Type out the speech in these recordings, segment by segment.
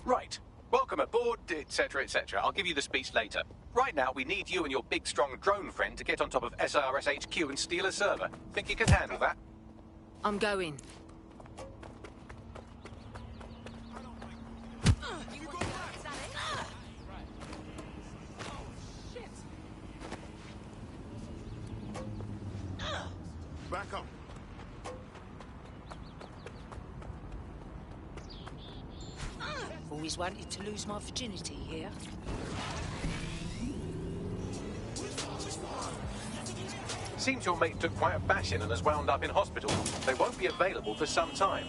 Right. Welcome aboard, etc., etc. I'll give you the speech later. Right now, we need you and your big, strong drone friend to get on top of SRS HQ and steal a server. Think you can handle that? I'm going. Back up. Always wanted to lose my virginity here. Seems your mate took quite a bashing and has wound up in hospital. They won't be available for some time.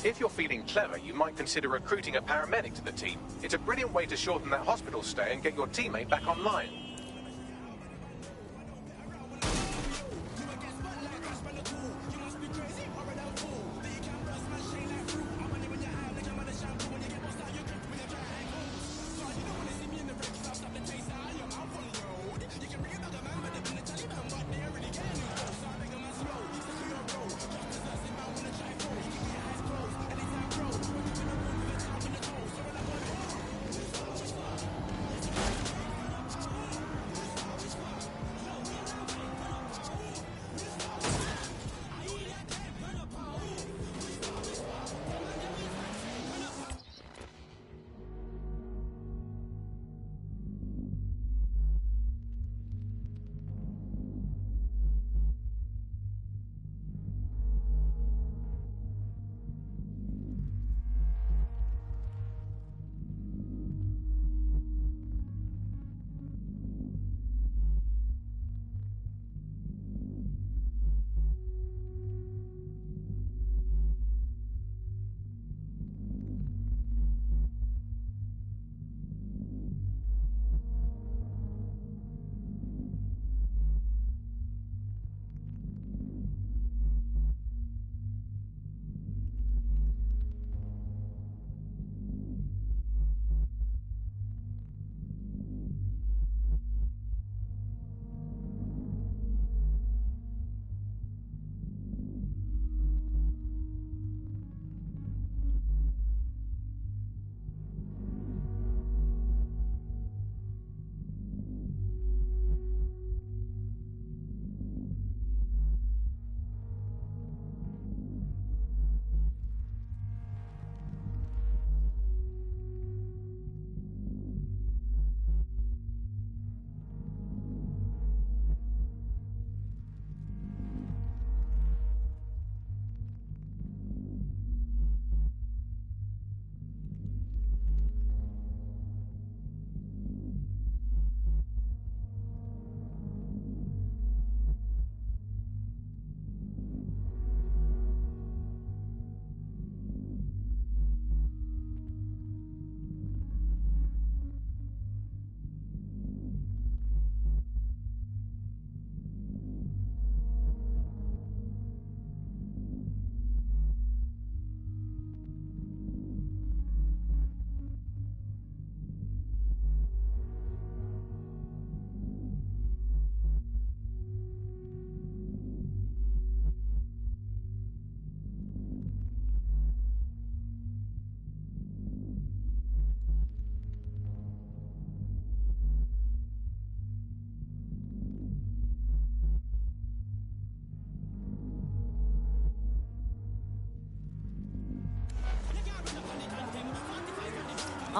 If you're feeling clever, you might consider recruiting a paramedic to the team. It's a brilliant way to shorten that hospital stay and get your teammate back online.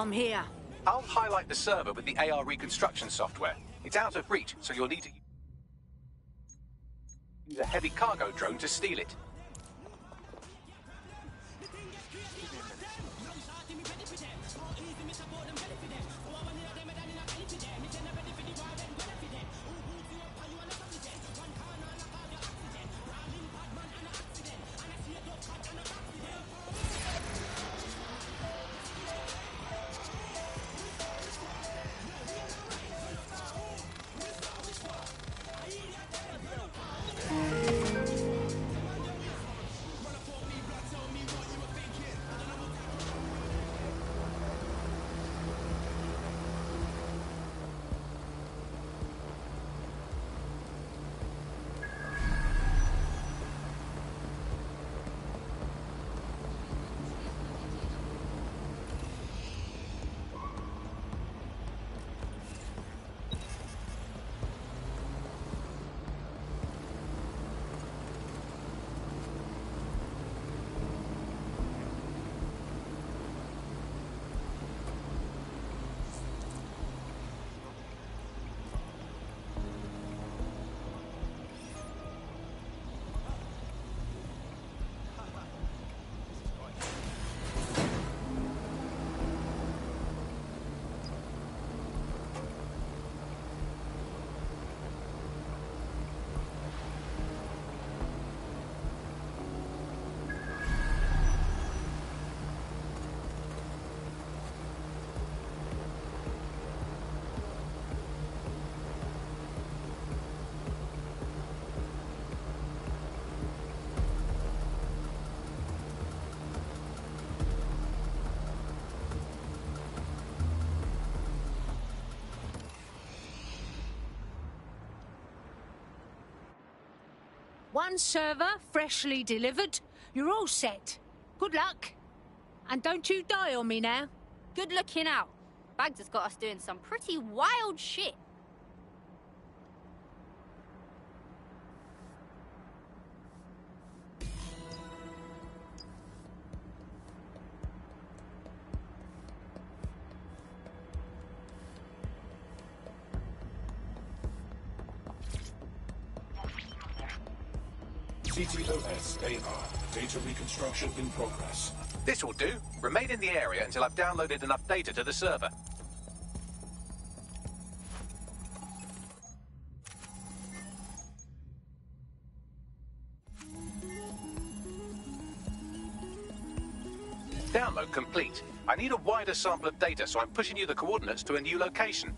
I'm here. I'll highlight the server with the AR reconstruction software. It's out of reach, so you'll need to use a heavy cargo drone to steal it. One server, freshly delivered. You're all set. Good luck. And don't you die on me now. Good looking out. Bags has got us doing some pretty wild shit. CTOS-AR. Data reconstruction in progress. This will do. Remain in the area until I've downloaded enough data to the server. Download complete. I need a wider sample of data, so I'm pushing you the coordinates to a new location.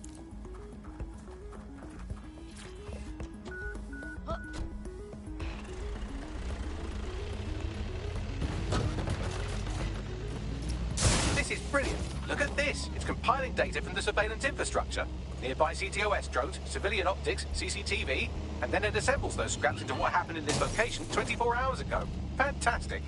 This is brilliant. Look at this. It's compiling data from the surveillance infrastructure. Nearby CTOS drones, civilian optics, CCTV, and then it assembles those scraps into what happened in this location 24 hours ago. Fantastic.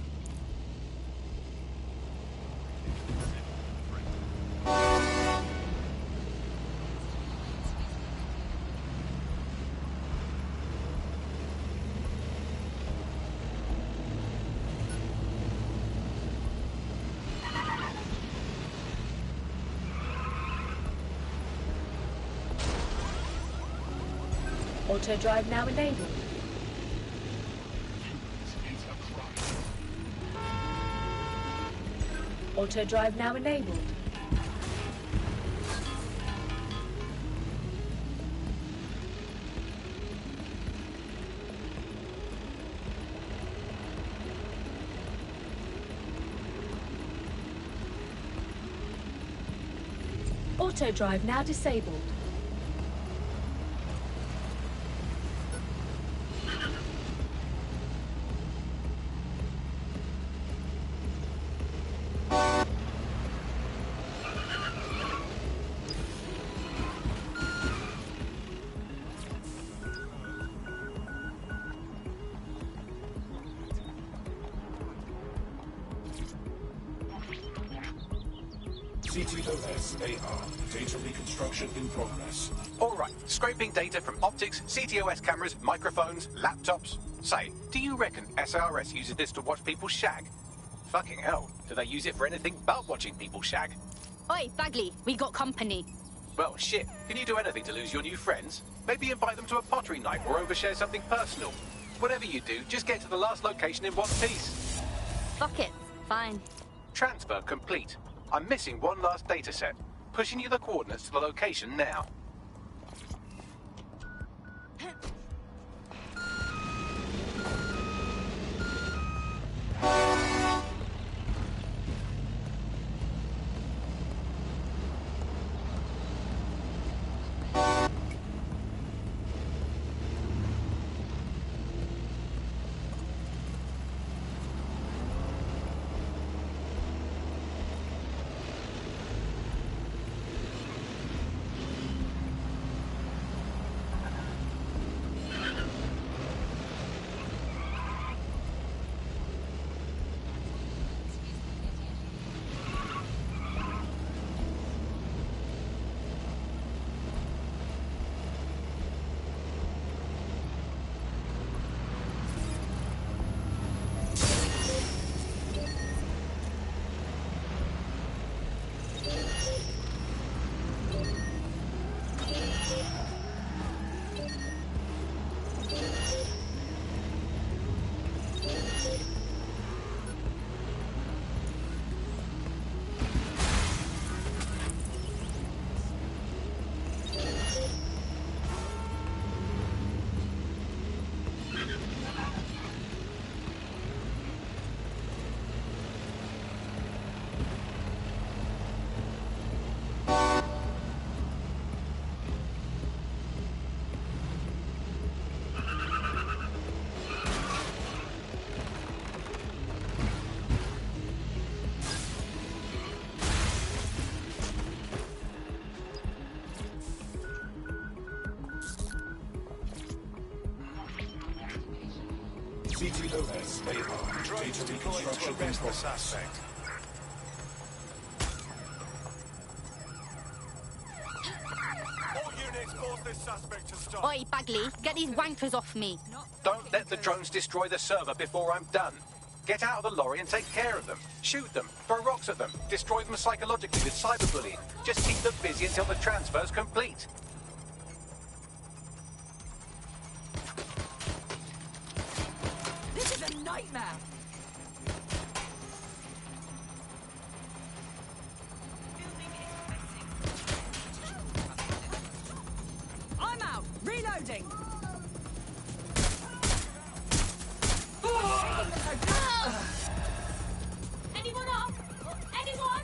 Auto drive now enabled. Auto drive now enabled. Auto drive now disabled. CTOS-AR. Data reconstruction in progress. All right, scraping data from optics, CTOS cameras, microphones, laptops. Say, do you reckon SRS uses this to watch people shag? Fucking hell, do they use it for anything but watching people shag? Oi, Bagley, we got company. Well, shit, can you do anything to lose your new friends? Maybe invite them to a pottery night or overshare something personal. Whatever you do, just get to the last location in one piece. Fuck it. Fine. Transfer complete. I'm missing one last data set. Pushing you the coordinates to the location now. CTOS AR. Data reconstruction in progress. All units force this suspect to stop. Oi, Bagley, get these wankers off me. Don't let the drones destroy the server before I'm done. Get out of the lorry and take care of them. Shoot them, throw rocks at them, destroy them psychologically with cyberbullying. Just keep them busy until the transfer's complete. This is a nightmare! I'm out! Reloading! Anyone up? Anyone?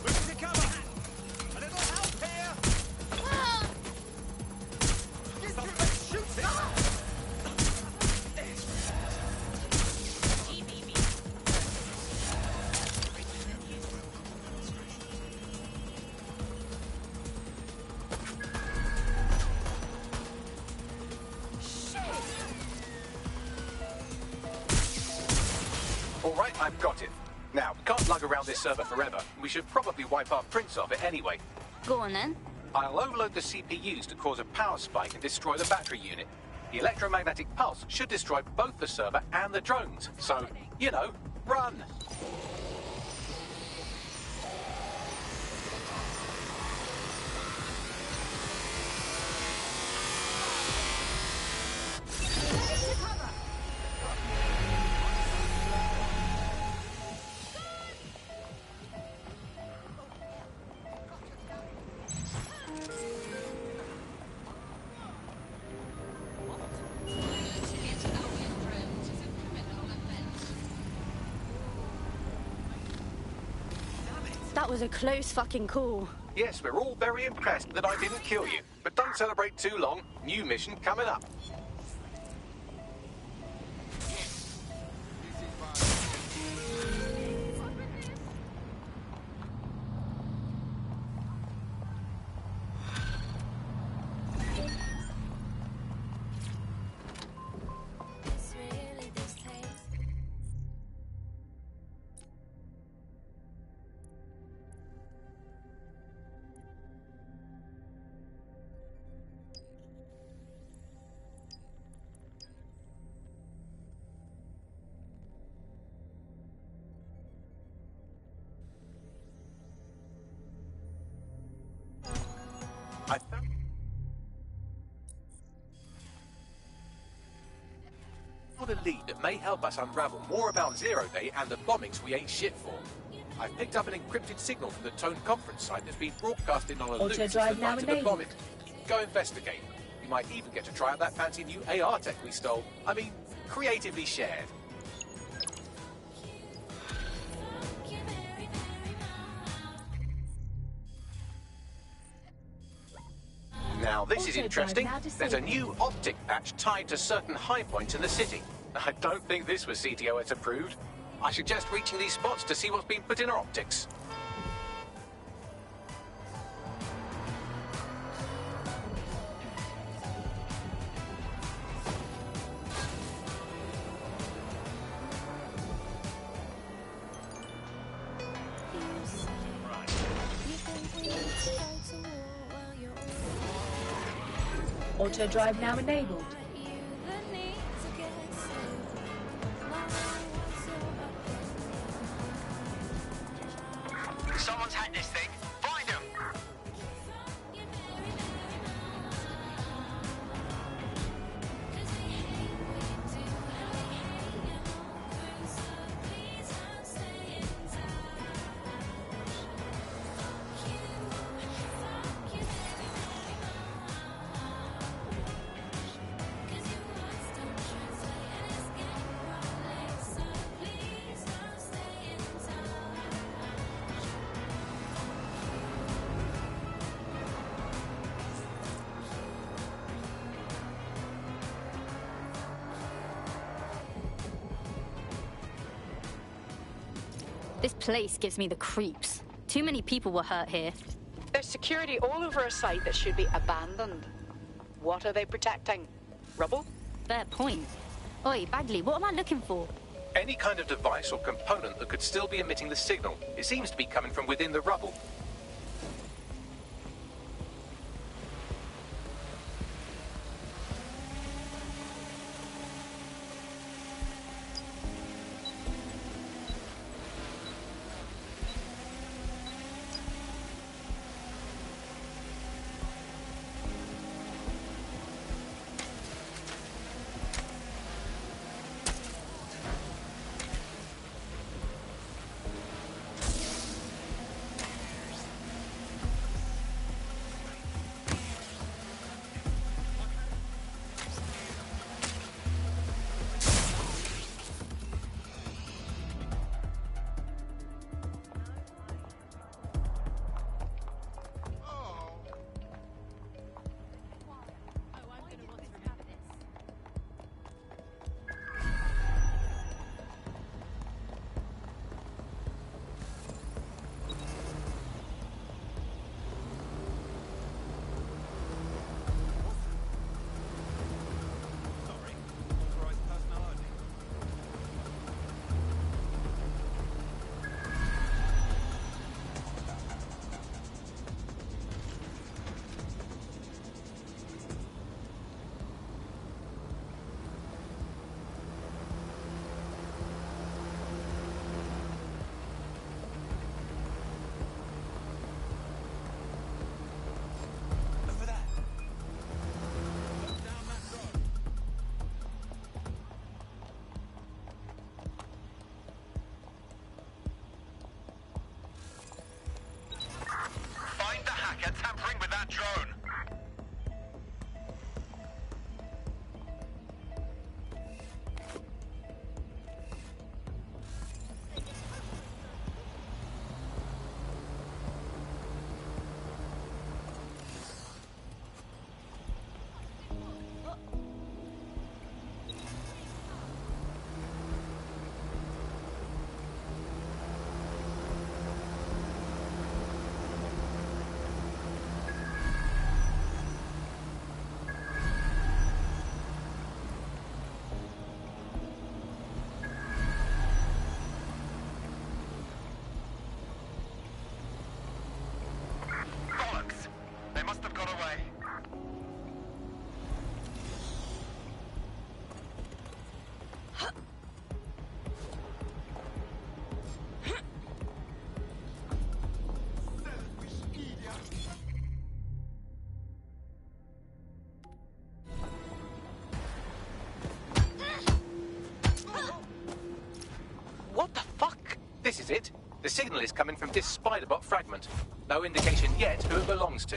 Move to cover. A little help here. Suspect shooting. All right, I've got it. Now, we can't lug around this server forever. We should probably wipe our prints off it anyway. Go on then. I'll overload the CPUs to cause a power spike and destroy the battery unit. The electromagnetic pulse should destroy both the server and the drones. So, you know, run! That was a close fucking call. Yes, we're all very impressed that I didn't kill you. But don't celebrate too long. New mission coming up. I found a lead that may help us unravel more about Zero Day and the bombings we ain't shit for. I've picked up an encrypted signal from the Tone conference site that's been broadcasting on a loop since the Auto-drive now night of the enabled. bombing. Go investigate. You might even get to try out that fancy new AR tech we stole. I mean, creatively shared. Now this is Auto-drive interesting. now There's a disabled. new optic patch tied to certain high points in the city. I don't think this was CTOS approved. I suggest reaching these spots to see what's been put in our optics. Auto drive now enabled. Someone's hacked this thing. Find him. This place gives me the creeps. Too many people were hurt here. There's security all over a site that should be abandoned. What are they protecting? Rubble? Fair point. Oi, Bagley, what am I looking for? Any kind of device or component that could still be emitting the signal. It seems to be coming from within the rubble. Tampering with that drone. What the fuck? This is it. The signal is coming from this Spiderbot fragment. No indication yet who it belongs to.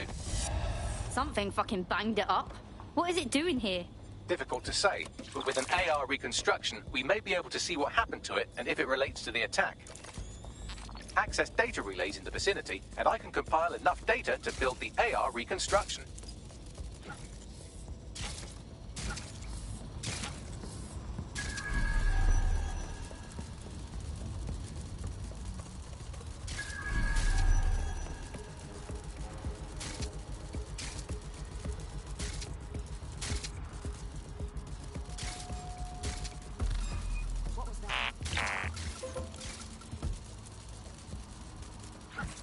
Something fucking banged it up. What is it doing here? Difficult to say, but with an AR reconstruction, we may be able to see what happened to it and if it relates to the attack. Access data relays in the vicinity, and I can compile enough data to build the AR reconstruction.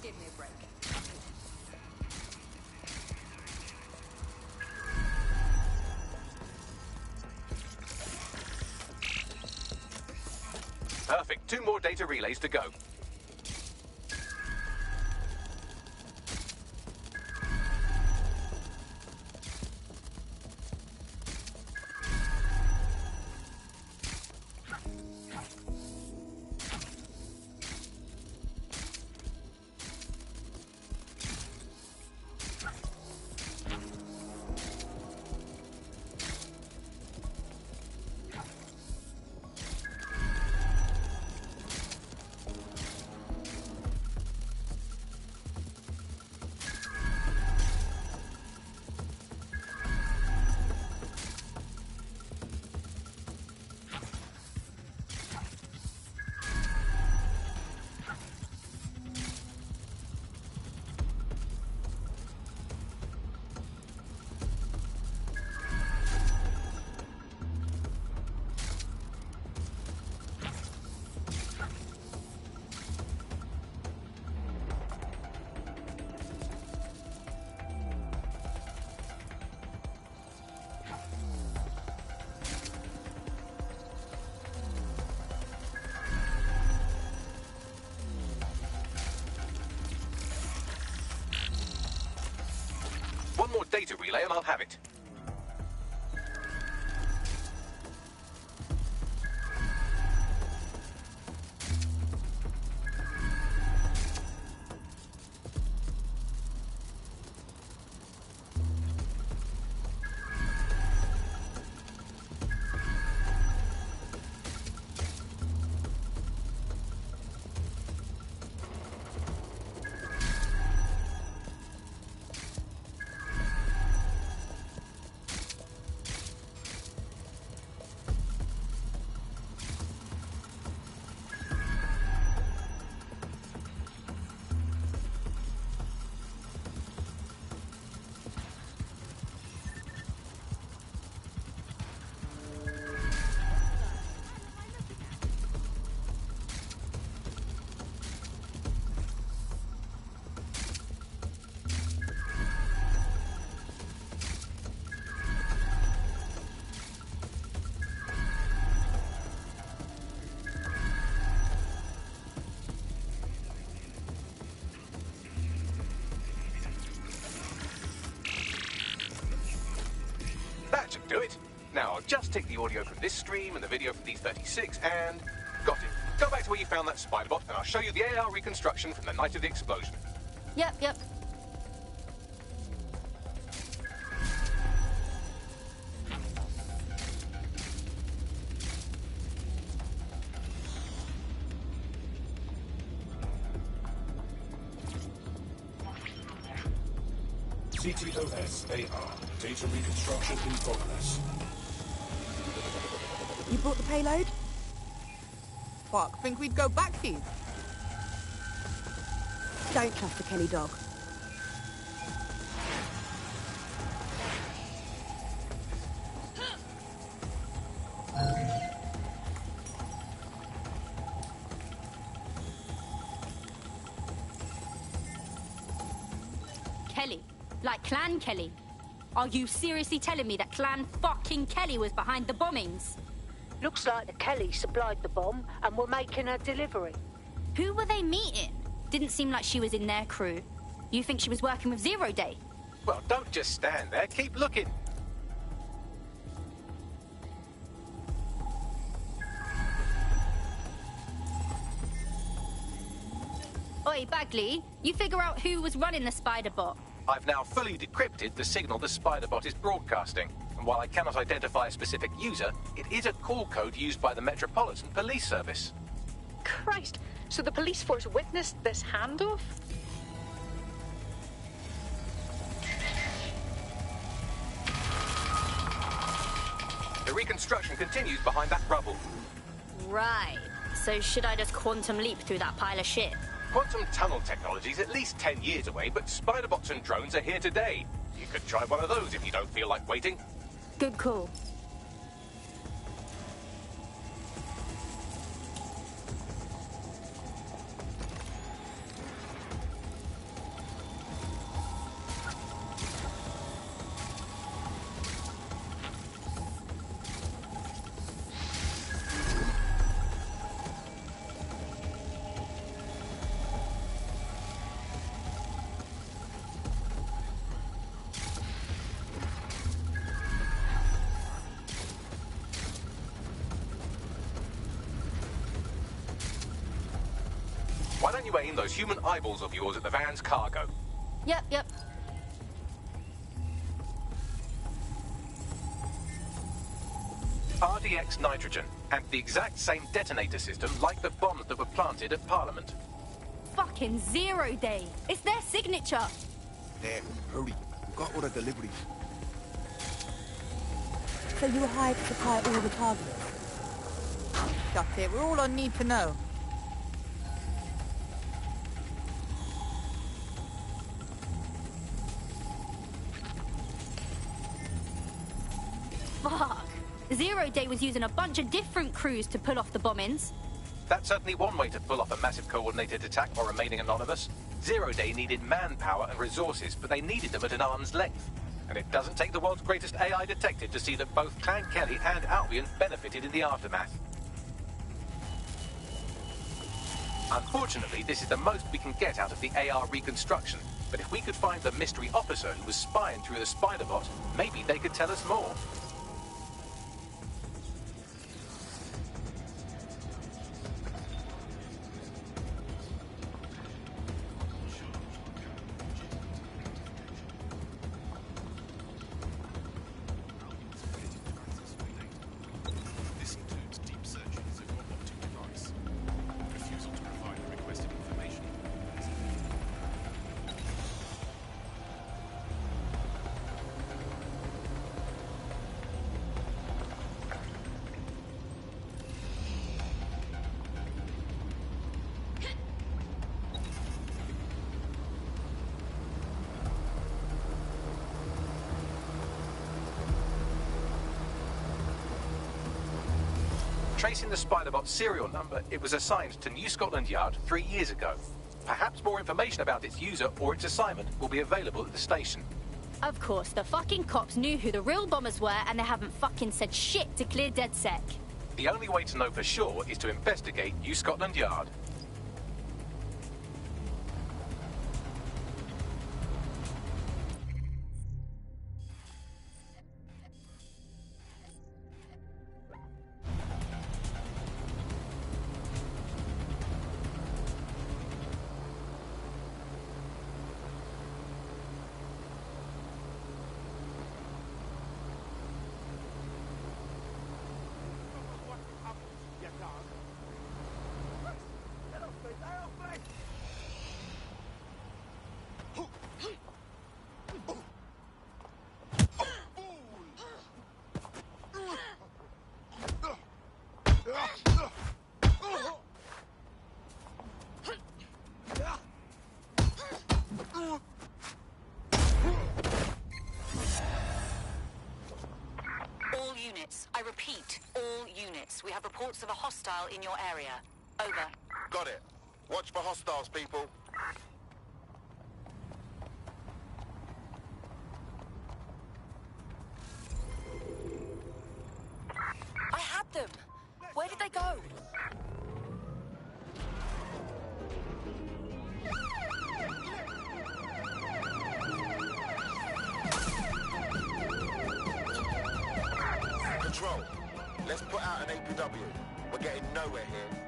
Give me a break. Perfect. 2 more data relays to go. data relay and I'll have it. That should do it. Now, I'll just take the audio from this stream and the video from D36 and... got it. Go back to where you found that spider bot and I'll show you the AR reconstruction from the night of the explosion. Yep. CTOS AR. Data reconstruction in progress. You brought the payload? Fuck, think we'd go back for you? Don't trust the Kelly dog. Kelly. Like Clan Kelly. Are you seriously telling me that Clan fucking Kelly was behind the bombings? Looks like the Kellys supplied the bomb and were making a delivery. Who were they meeting? Didn't seem like she was in their crew. You think she was working with Zero Day? Well, don't just stand there. Keep looking. Oi, Bagley, you figure out who was running the spider bot. I've now fully decrypted the signal the spider bot is broadcasting. And while I cannot identify a specific user, it is a call code used by the Metropolitan Police Service. Christ, so the police force witnessed this handoff? The reconstruction continues behind that rubble. Right. So should I just quantum leap through that pile of shit? Quantum tunnel technology is at least 10 years away, but spider bots and drones are here today. You could try one of those if you don't feel like waiting. Good call. Why don't you aim those human eyeballs of yours at the van's cargo? Yep. RDX nitrogen, and the exact same detonator system like the bombs that were planted at Parliament. Fucking Zero Day. It's their signature. Damn, hurry. We got all the deliveries. So you were hired to supply all the targets? That's it, we're all on need to know. Fuck. Zero Day was using a bunch of different crews to pull off the bombings. That's certainly one way to pull off a massive coordinated attack while remaining anonymous. Zero Day needed manpower and resources, but they needed them at an arm's length. And it doesn't take the world's greatest AI detective to see that both Clan Kelly and Albion benefited in the aftermath. Unfortunately, this is the most we can get out of the AR reconstruction. But if we could find the mystery officer who was spying through the spider bot, maybe they could tell us more. This includes deep searches of your optic device. Refusal to provide the requested information. Tracing the Spider-Bot's serial number, it was assigned to New Scotland Yard 3 years ago. Perhaps more information about its user or its assignment will be available at the station. Of course, the fucking cops knew who the real bombers were and they haven't fucking said shit to clear DedSec. The only way to know for sure is to investigate New Scotland Yard. All units, I repeat, all units. We have reports of a hostile in your area. Over. Got it. Watch for hostiles, people. I had them! Where did they go? Control. Let's put out an APW. We're getting nowhere here.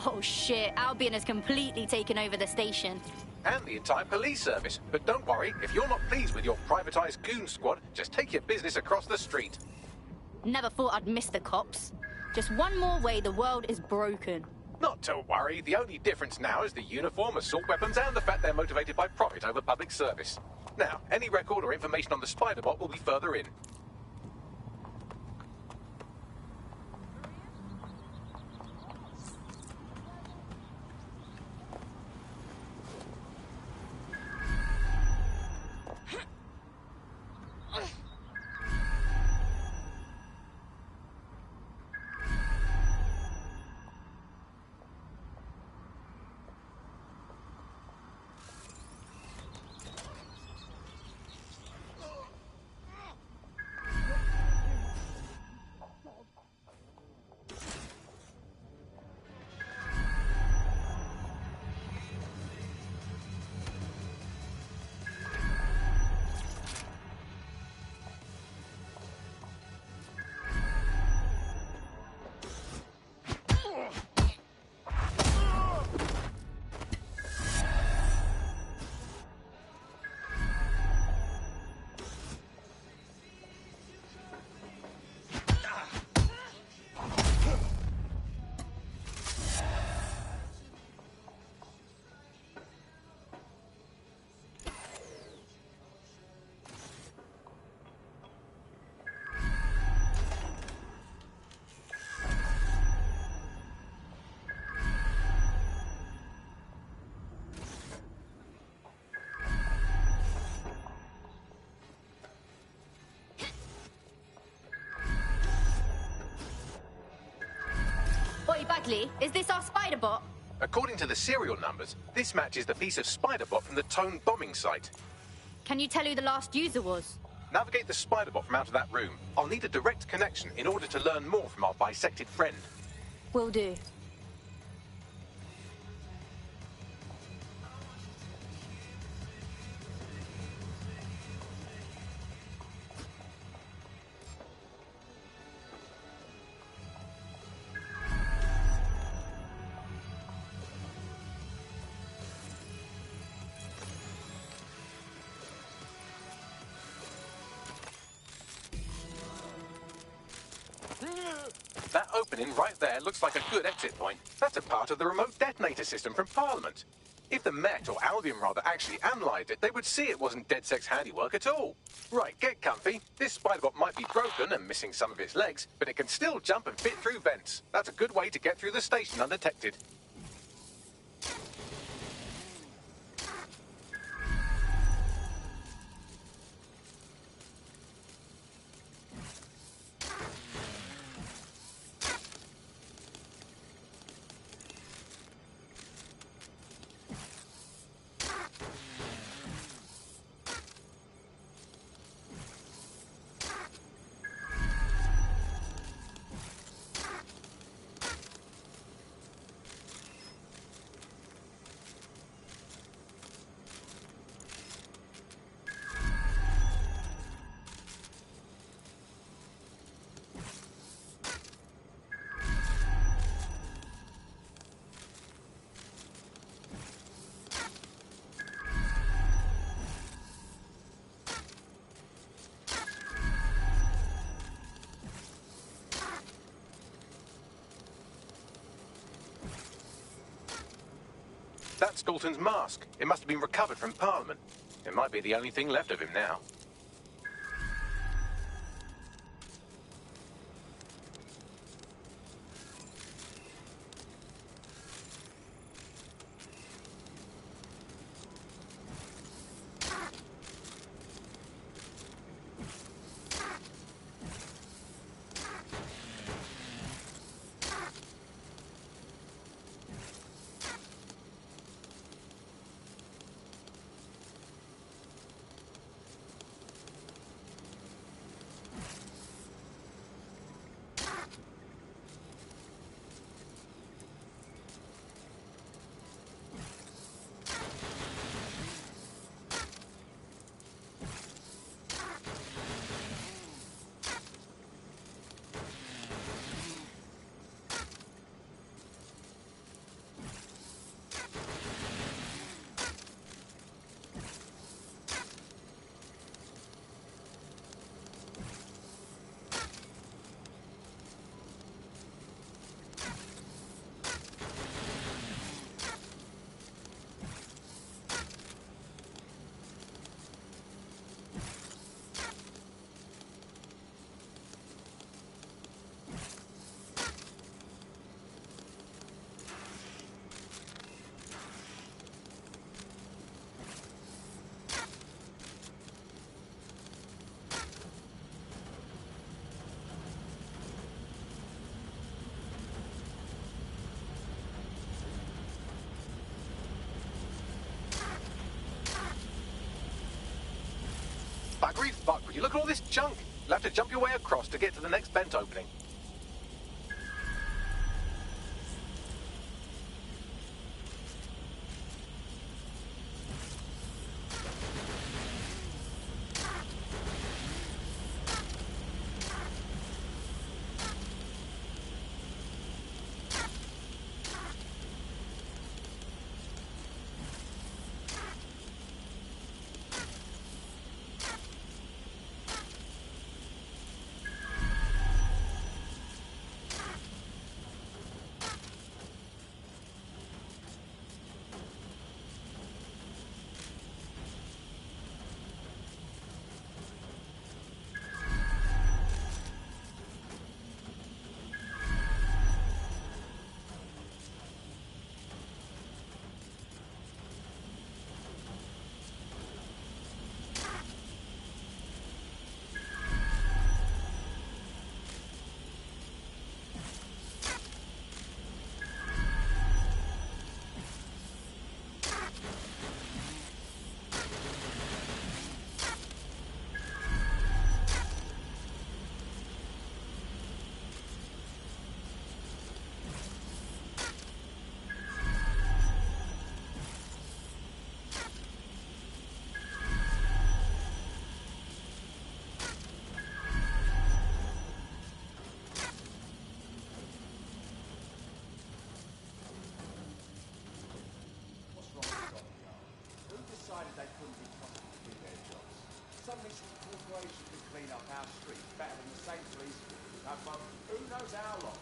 Oh shit, Albion has completely taken over the station. And the entire police service. But don't worry, if you're not pleased with your privatized goon squad, just take your business across the street. Never thought I'd miss the cops. Just one more way the world is broken. Not to worry, the only difference now is the uniform, assault weapons, and the fact they're motivated by profit over public service. Now, any record or information on the Spider-Bot will be further in. Oi, Bagley, is this our spider bot? According to the serial numbers, this matches the piece of spider-bot from the Tone bombing site. Can you tell who the last user was? Navigate the spider-bot from out of that room. I'll need a direct connection in order to learn more from our bisected friend. Will do. That opening right there looks like a good exit point. That's a part of the remote detonator system from Parliament. If the Met, or Albion rather, actually analysed it, they would see it wasn't DedSec's handiwork at all. Right, get comfy. This spider-bot might be broken and missing some of its legs, but it can still jump and fit through vents. That's a good way to get through the station undetected. That's Dalton's mask. It must have been recovered from Parliament. It might be the only thing left of him now. Buggery fuck, would you look at all this junk? You'll have to jump your way across to get to the next vent opening. Who knows how long?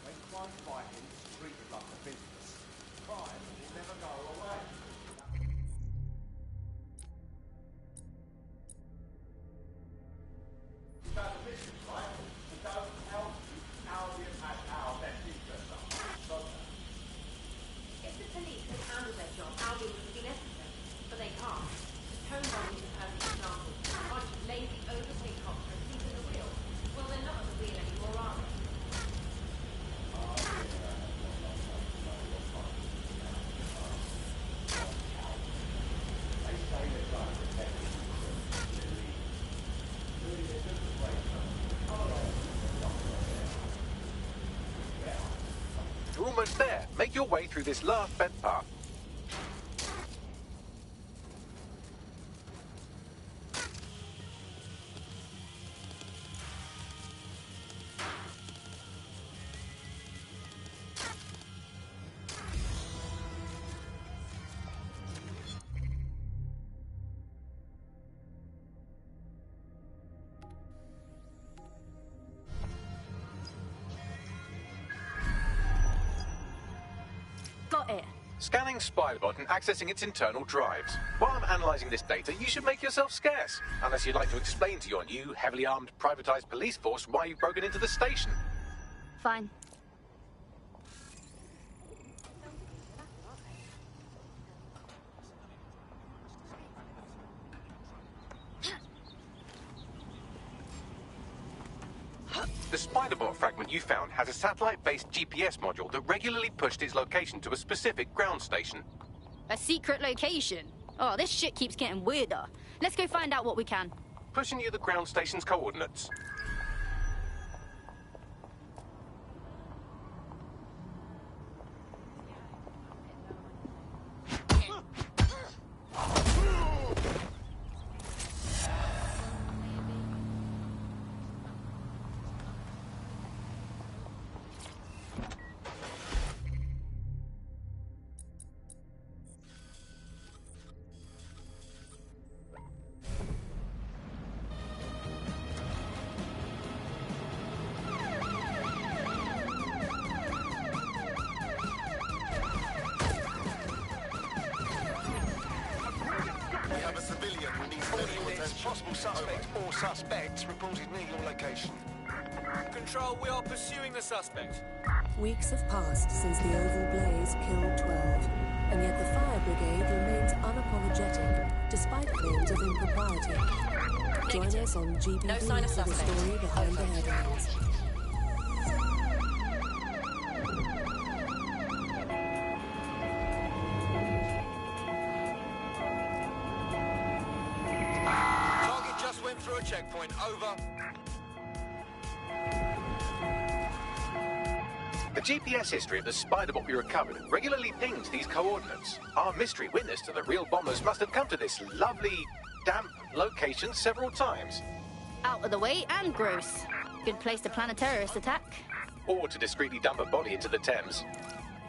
When crime fighting is treated like a business, crime will never go away. You found a mission, right? To go help our best interests are. If the police had handled their job, Albion would be necessary. But they can't. Home bombing is a perfect example. A bunch of lazy, overpaid cops are asleep at the wheel. Well, they're not at the wheel anymore, are they? You're almost there. Make your way through this last bent path. Got it. Scanning Spiderbot and accessing its internal drives. While I'm analysing this data, you should make yourself scarce. Unless you'd like to explain to your new, heavily armed, privatised police force why you've broken into the station. Fine. The Spiderbot fragment you found has a satellite-based GPS module that regularly pushed its location to a specific ground station. A secret location? Oh, this shit keeps getting weirder. Let's go find out what we can. Pushing you the ground station's coordinates. Possible suspect or suspects reported near your location. Control, we are pursuing the suspect. Weeks have passed since the Oval Blaze killed 12, and yet the fire brigade remains unapologetic, despite claims of impropriety. Join us on GBV No sign of for the suspect. story behind the headlines. Through a checkpoint, over. The GPS history of the Spiderbot we recovered regularly pings these coordinates. Our mystery witness to the real bombers must have come to this lovely, damp location several times. Out of the way and gross. Good place to plan a terrorist attack. Or to discreetly dump a body into the Thames.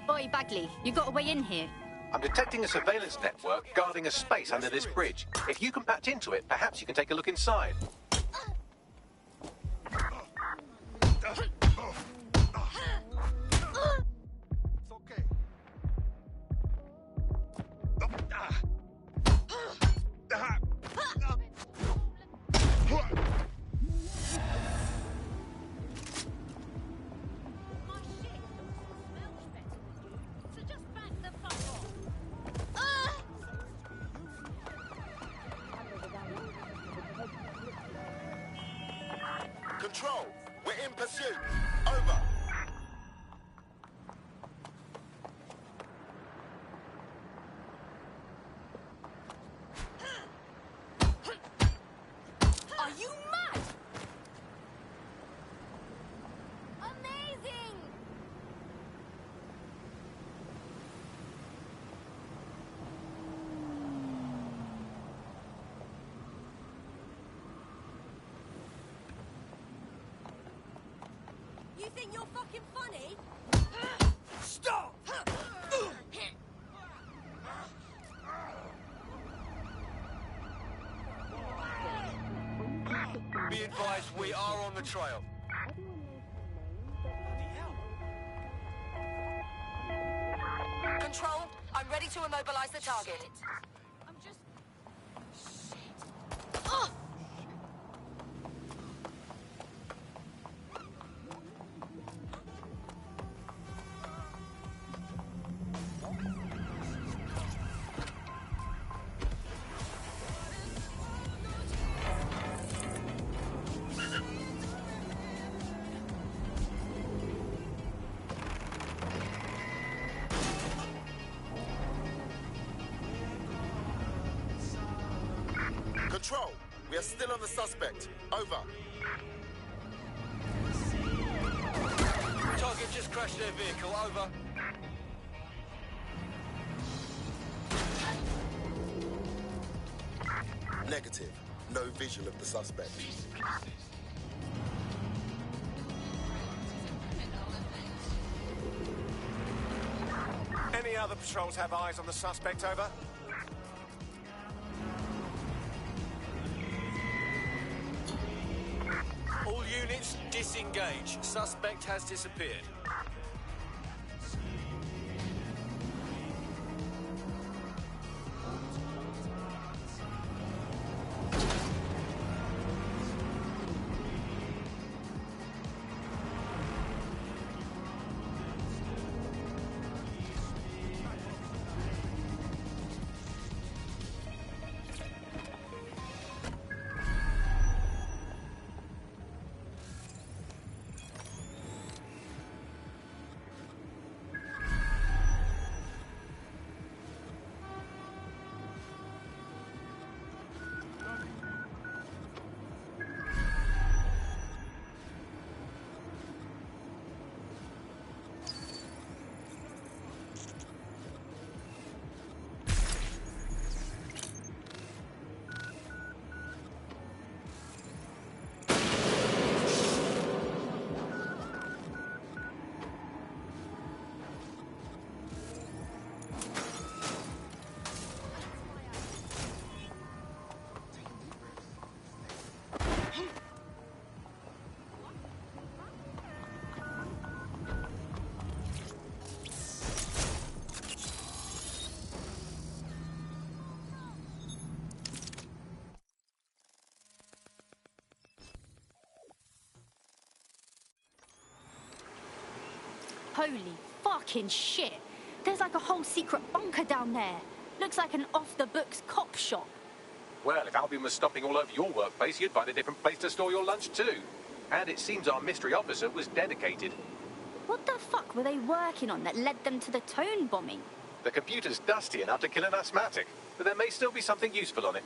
Oi, Bagley, you got a way in here. I'm detecting a surveillance network guarding a space under this bridge. If you can patch into it, perhaps you can take a look inside. Control, we're in pursuit. Over. Are you mad? Amazing! You think you're fucking funny? Stop! Be advised, we are on the trail. Control, I'm ready to immobilize the target. I'm just... Control, we are still on the suspect. Over. Target just crashed their vehicle. Over. Negative. No visual of the suspect. Any other patrols have eyes on the suspect, over? All units, disengage. Suspect has disappeared. Holy fucking shit. There's like a whole secret bunker down there. Looks like an off-the-books cop shop. Well, if Albion was stopping all over your workplace, you'd find a different place to store your lunch too. And it seems our mystery officer was dedicated. What the fuck were they working on that led them to the Tone bombing? The computer's dusty enough to kill an asthmatic, but there may still be something useful on it.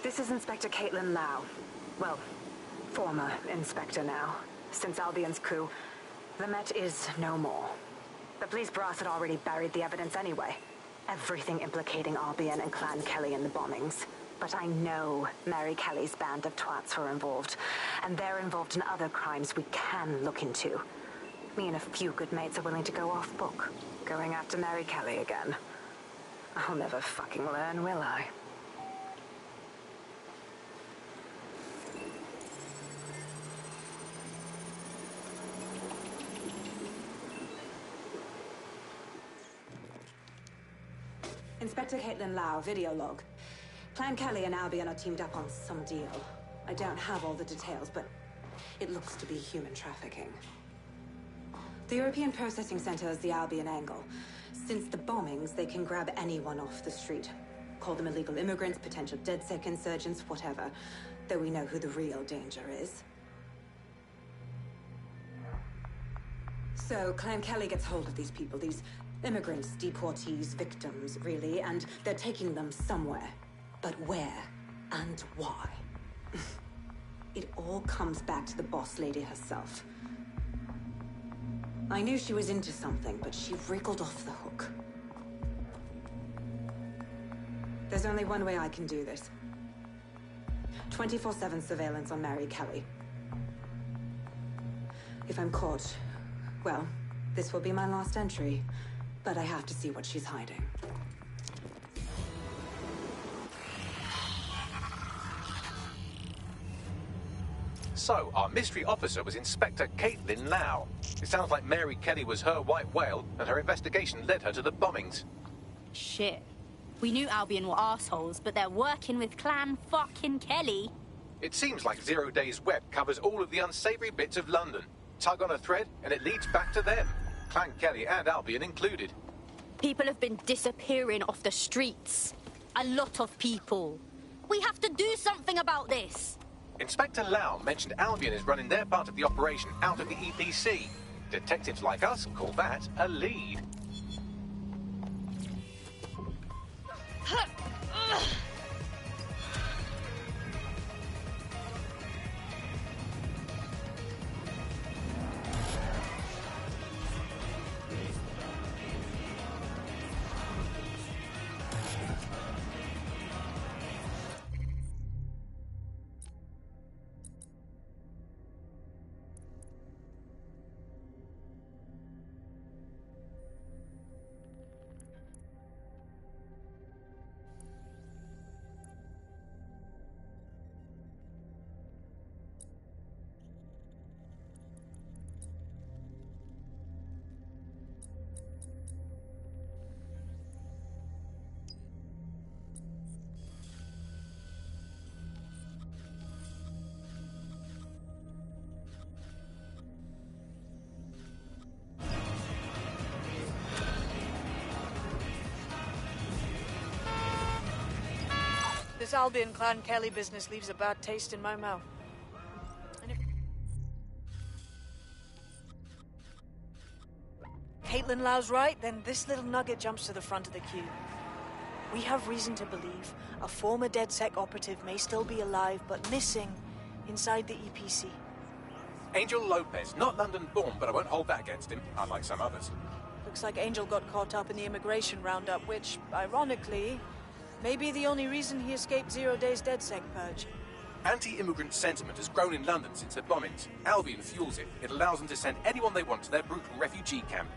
This is Inspector Caitlin Lau. Well, former inspector now. Since Albion's coup, the Met is no more. The police brass had already buried the evidence anyway. Everything implicating Albion and Clan Kelly in the bombings. But I know Mary Kelly's band of twats were involved, and they're involved in other crimes we can look into. Me and a few good mates are willing to go off book, going after Mary Kelly again. I'll never fucking learn, will I? Inspector Caitlin Lau, video log. Clan Kelly and Albion are teamed up on some deal. I don't have all the details, but it looks to be human trafficking. The European Processing Center is the Albion angle. Since the bombings, they can grab anyone off the street. Call them illegal immigrants, potential DedSec insurgents, whatever. Though we know who the real danger is. So, Clan Kelly gets hold of these people, these immigrants, deportees, victims, really, and they're taking them somewhere. But where and why? It all comes back to the boss lady herself. I knew she was into something, but she wriggled off the hook. There's only one way I can do this. 24/7 surveillance on Mary Kelly. If I'm caught, well, this will be my last entry. But I have to see what she's hiding. So, our mystery officer was Inspector Caitlin Lau. It sounds like Mary Kelly was her white whale, and her investigation led her to the bombings. Shit. We knew Albion were assholes, but they're working with Clan fucking Kelly. It seems like Zero Days Web covers all of the unsavory bits of London. Tug on a thread, and it leads back to them. Clan Kelly and Albion included. People have been disappearing off the streets. A lot of people. We have to do something about this. Inspector Lau mentioned Albion is running their part of the operation out of the EPC. Detectives like us call that a lead. This Albion Clan Kelly business leaves a bad taste in my mouth. And if Caitlin Lau's right, then this little nugget jumps to the front of the queue. We have reason to believe a former DedSec operative may still be alive, but missing inside the EPC. Angel Lopez, not London-born, but I won't hold that against him, unlike some others. Looks like Angel got caught up in the immigration roundup, which, ironically, may be the only reason he escaped 0 Days DedSec purge. Anti-immigrant sentiment has grown in London since the bombings. Albion fuels it. It allows them to send anyone they want to their brutal refugee camp.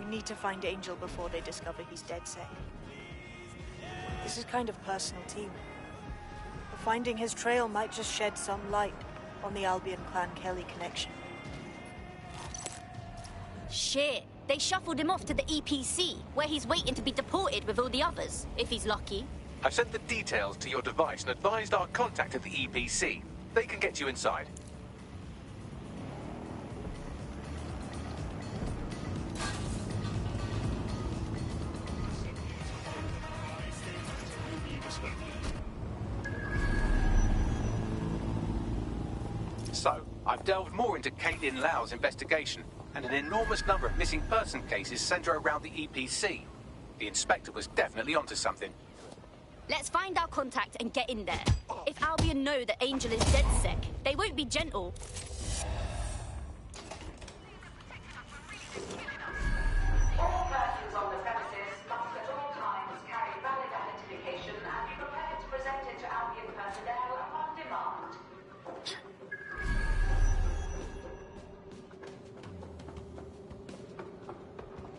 We need to find Angel before they discover he's DedSec. This is kind of personal team. Finding his trail might just shed some light on the Albion Clan Kelly connection. Shit. They shuffled him off to the EPC, where he's waiting to be deported with all the others, if he's lucky. I've sent the details to your device and advised our contact at the EPC. They can get you inside. So, I've delved more into Caitlin Lau's investigation, and an enormous number of missing person cases centre around the EPC. The inspector was definitely onto something. Let's find our contact and get in there. If Albion know that Angel is DedSec, they won't be gentle. All persons on the premises must at all times carry valid identification and be prepared to present it to Albion personnel upon demand.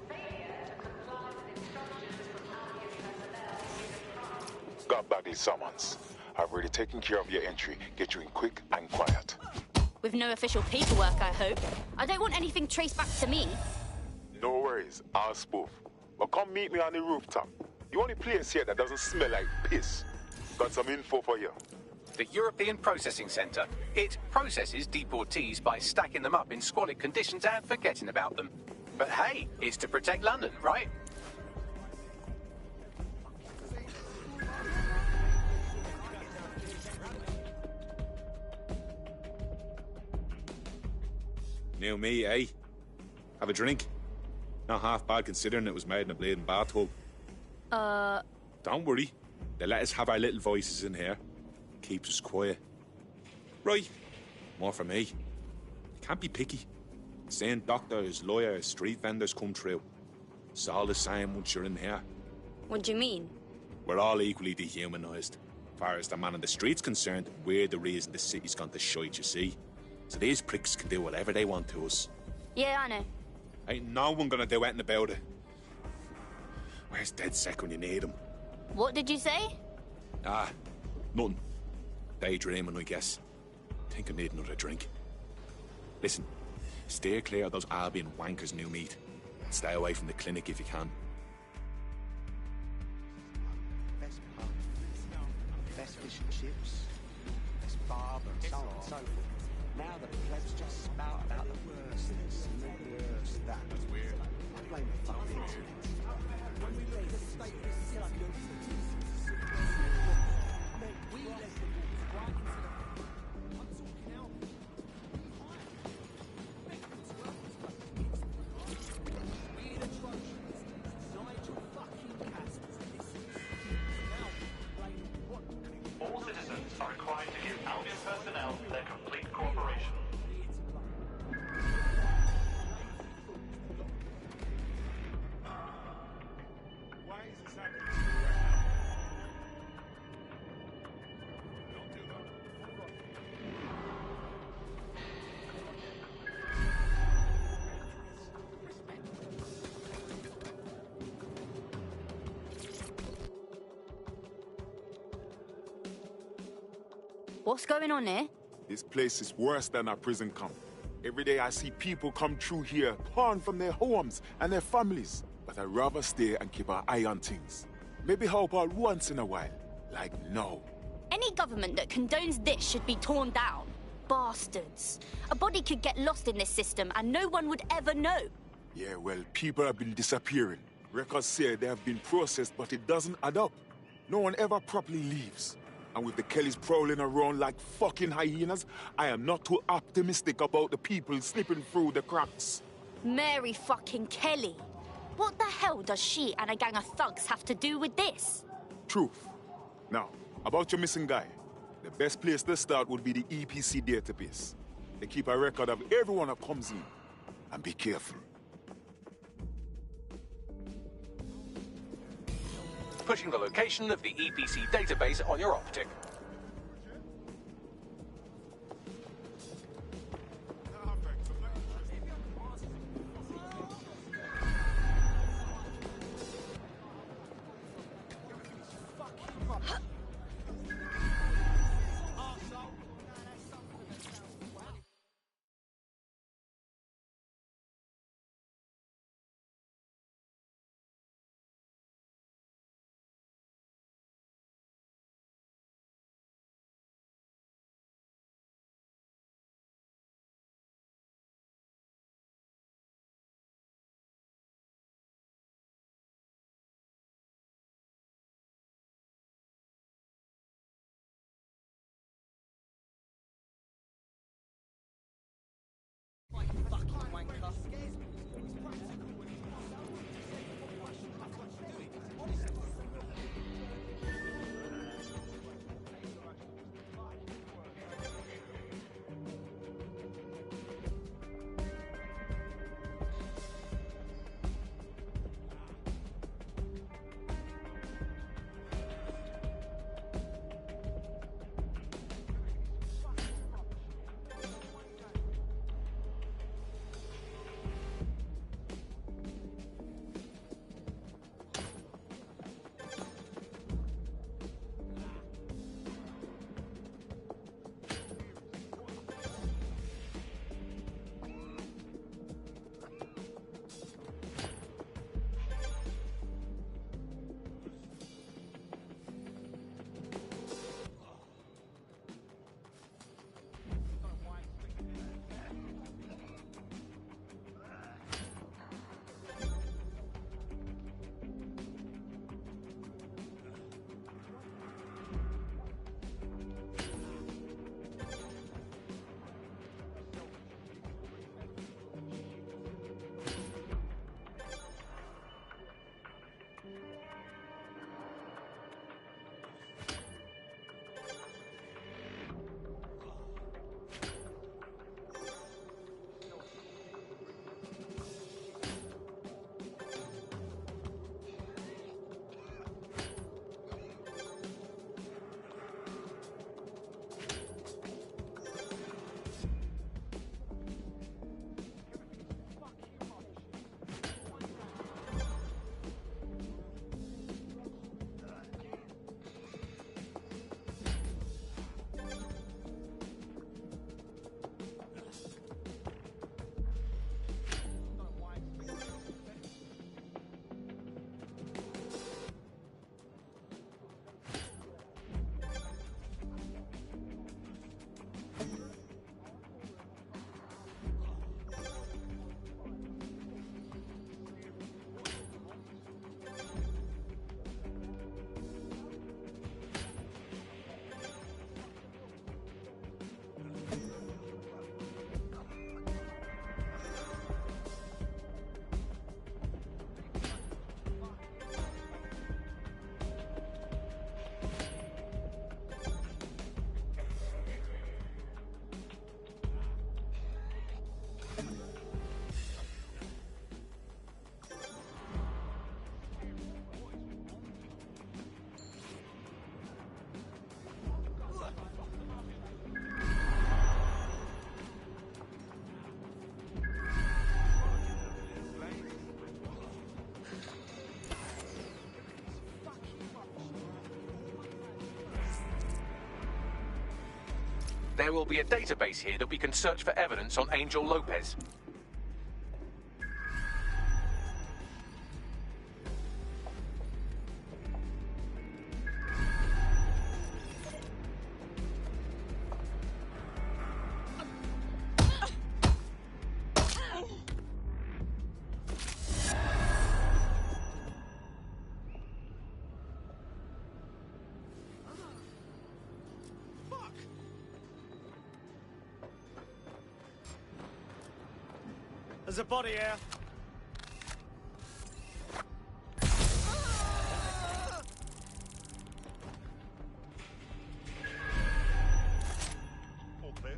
Failure to comply with instructions from Albion personnel Stop Bagley summons. I've already taken care of your entry. Get you in quick and quiet. With no official paperwork, I hope. I don't want anything traced back to me. No worries, I'll spoof. But come meet me on the rooftop. The only place here that doesn't smell like piss. Got some info for you. The European Processing Centre. It processes deportees by stacking them up in squalid conditions and forgetting about them. But hey, it's to protect London, right? New me, eh? Have a drink? Not half bad considering it was made in a bleeding bathtub. Don't worry. They let us have our little voices in here. Keeps us quiet. Right. More for me. Can't be picky. Seeing doctors, lawyers, street vendors come through. It's all the same once you're in here. What do you mean? We're all equally dehumanised. As far as the man on the street's concerned, we're the reason the city's gone to shite, you see. So these pricks can do whatever they want to us. Yeah, I know. Ain't no one gonna do anything about it. Where's DedSec when you need him? What did you say? Nothing. Daydreaming, I guess. Think I need another drink. Listen, steer clear of those Albion wankers, new meat. Stay away from the clinic if you can. Best pub, best fish and chips, best barber, and so on and so forth. Now the plebs just spout about the worst this and the worst that. That's weird. I blame the fucking internet. When we leave the state of the city, we let them walk right into the... I'm talking out. We're the Trojans. Nigel fucking Castles. Now, blame what? All citizens are required to give Albion personnel their complete cooperation. What's going on here? This place is worse than a prison camp. Every day I see people come through here, torn from their homes and their families. But I'd rather stay and keep an eye on things. Maybe help out once in a while. Like now. Any government that condones this should be torn down. Bastards. A body could get lost in this system and no one would ever know. Yeah, well, people have been disappearing. Records say they have been processed, but it doesn't add up. No one ever properly leaves. And with the Kellys prowling around like fucking hyenas, I am not too optimistic about the people slipping through the cracks. Mary fucking Kelly. What the hell does she and a gang of thugs have to do with this? Truth. Now, about your missing guy. The best place to start would be the EPC database. They keep a record of everyone that comes in. And be careful. Pushing the location of the EPC database on your optic. There will be a database here that we can search for evidence on Angel Lopez. There's a body here. All clear.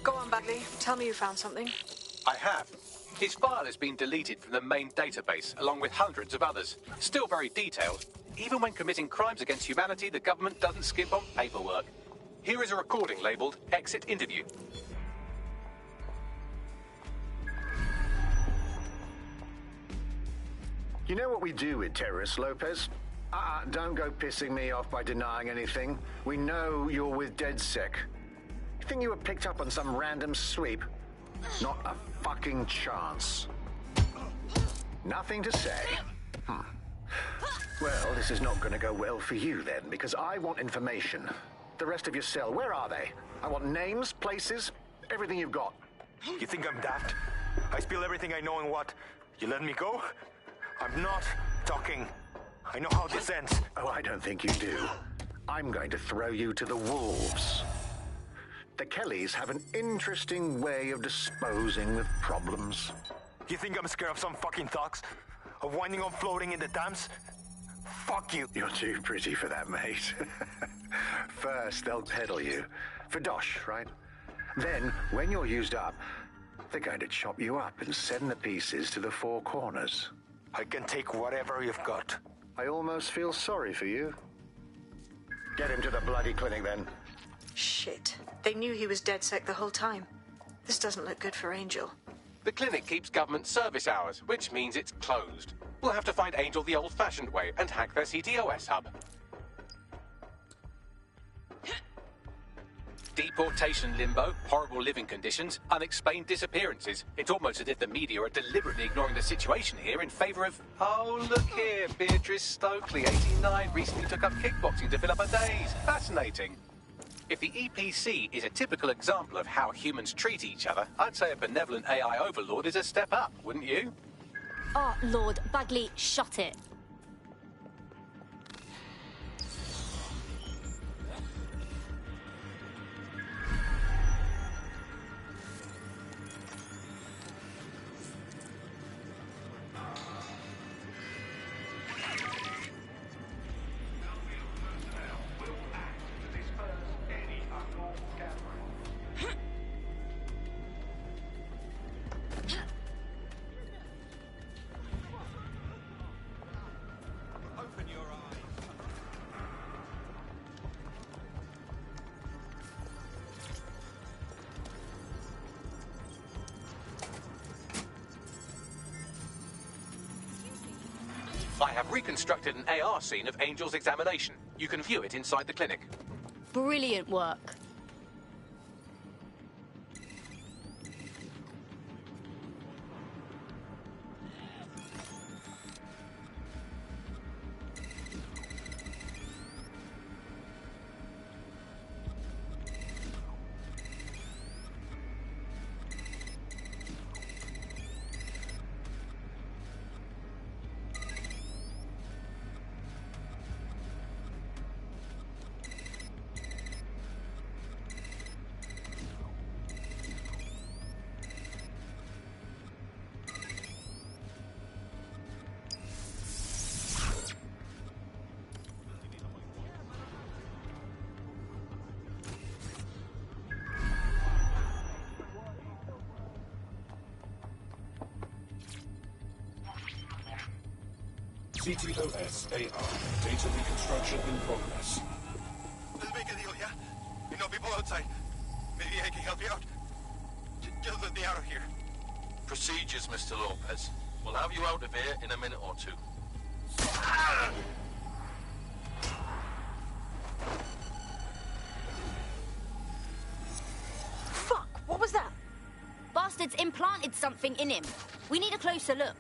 Go on, Bagley. Tell me you found something. I have. His file has been deleted from the main database, along with hundreds of others. Still very detailed. Even when committing crimes against humanity, the government doesn't skimp on paperwork. Here is a recording labelled Exit Interview. You know what we do with terrorists, Lopez? Don't go pissing me off by denying anything. We know you're with DedSec. You think you were picked up on some random sweep? Not a fucking chance. Nothing to say? Well, this is not going to go well for you then, because I want information. The rest of your cell, where are they? I want names, places, everything you've got. You think I'm daft? I spill everything I know and what? You let me go? I'm not talking. I know how this ends. Oh, I don't think you do. I'm going to throw you to the wolves. The Kellys have an interesting way of disposing with problems. You think I'm scared of some fucking thugs? Of winding up floating in the dams? Fuck you. You're too pretty for that, mate. First, they'll peddle you. For dosh, right? Then, when you're used up, they're going to chop you up and send the pieces to the four corners. I can take whatever you've got. I almost feel sorry for you. Get him to the bloody clinic, then. Shit. They knew he was DedSec the whole time. This doesn't look good for Angel. The clinic keeps government service hours, which means it's closed. We'll have to find Angel the old-fashioned way and hack their CTOS hub. Deportation limbo, horrible living conditions, unexplained disappearances. It's almost as if the media are deliberately ignoring the situation here in favour of... Oh, look here, Beatrice Stokely, 89, recently took up kickboxing to fill up her days. Fascinating. If the EPC is a typical example of how humans treat each other, I'd say a benevolent AI overlord is a step up, wouldn't you? Oh, Lord, Bagley, shut it. I have reconstructed an AR scene of Angel's examination. You can view it inside the clinic. Brilliant work. CTOS AR. Data reconstruction in progress. Let's make a deal, yeah? You know people outside. Maybe I can help you out. Just let me out of here. Procedures, Mr. Lopez. We'll have you out of here in a minute or two. Fuck, what was that? Bastards implanted something in him. We need a closer look.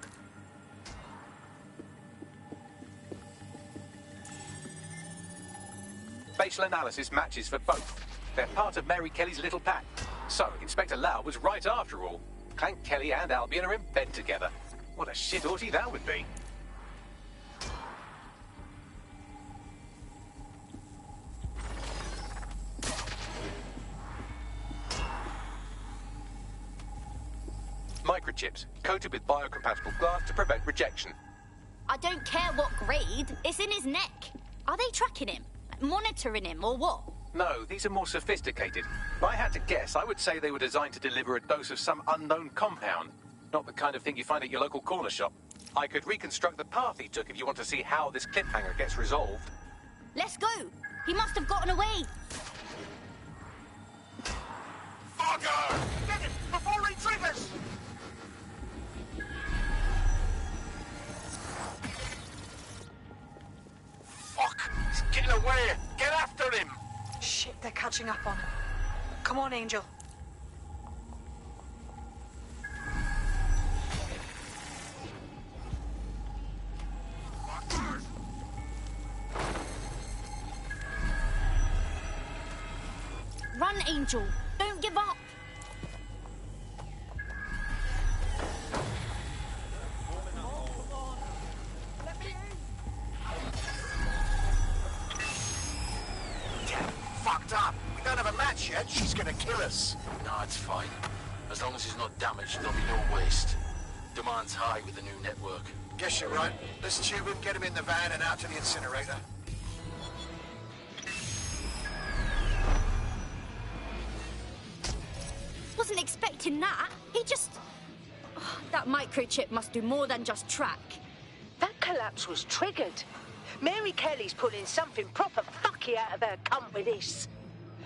Facial analysis matches for both. They're part of Mary Kelly's little pack. So, Inspector Lau was right after all. Clank Kelly and Albion are in bed together. What a shit orgy that would be. Microchips, coated with biocompatible glass to prevent rejection. I don't care what grade. It's in his neck. Are they tracking him? Monitoring him, or what? No, these are more sophisticated. If I had to guess, I would say they were designed to deliver a dose of some unknown compound. Not the kind of thing you find at your local corner shop. I could reconstruct the path he took if you want to see how this cliffhanger gets resolved. Let's go! He must have gotten away! Fogger! Get it! Before he triggers! Fuck! He's getting away! Get after him! Shit, they're catching up on him. Come on, Angel. Run, Angel! Don't give up! Fucked up! We don't have a match yet. She's gonna kill us. No, it's fine. As long as he's not damaged, there'll be no waste. Demand's high with the new network. Guess you're right. Let's tube him, get him in the van and out to the incinerator. Wasn't expecting that. He just... Oh, that microchip must do more than just track. That collapse was triggered. Mary Kelly's pulling something proper fucky out of her cunt with this.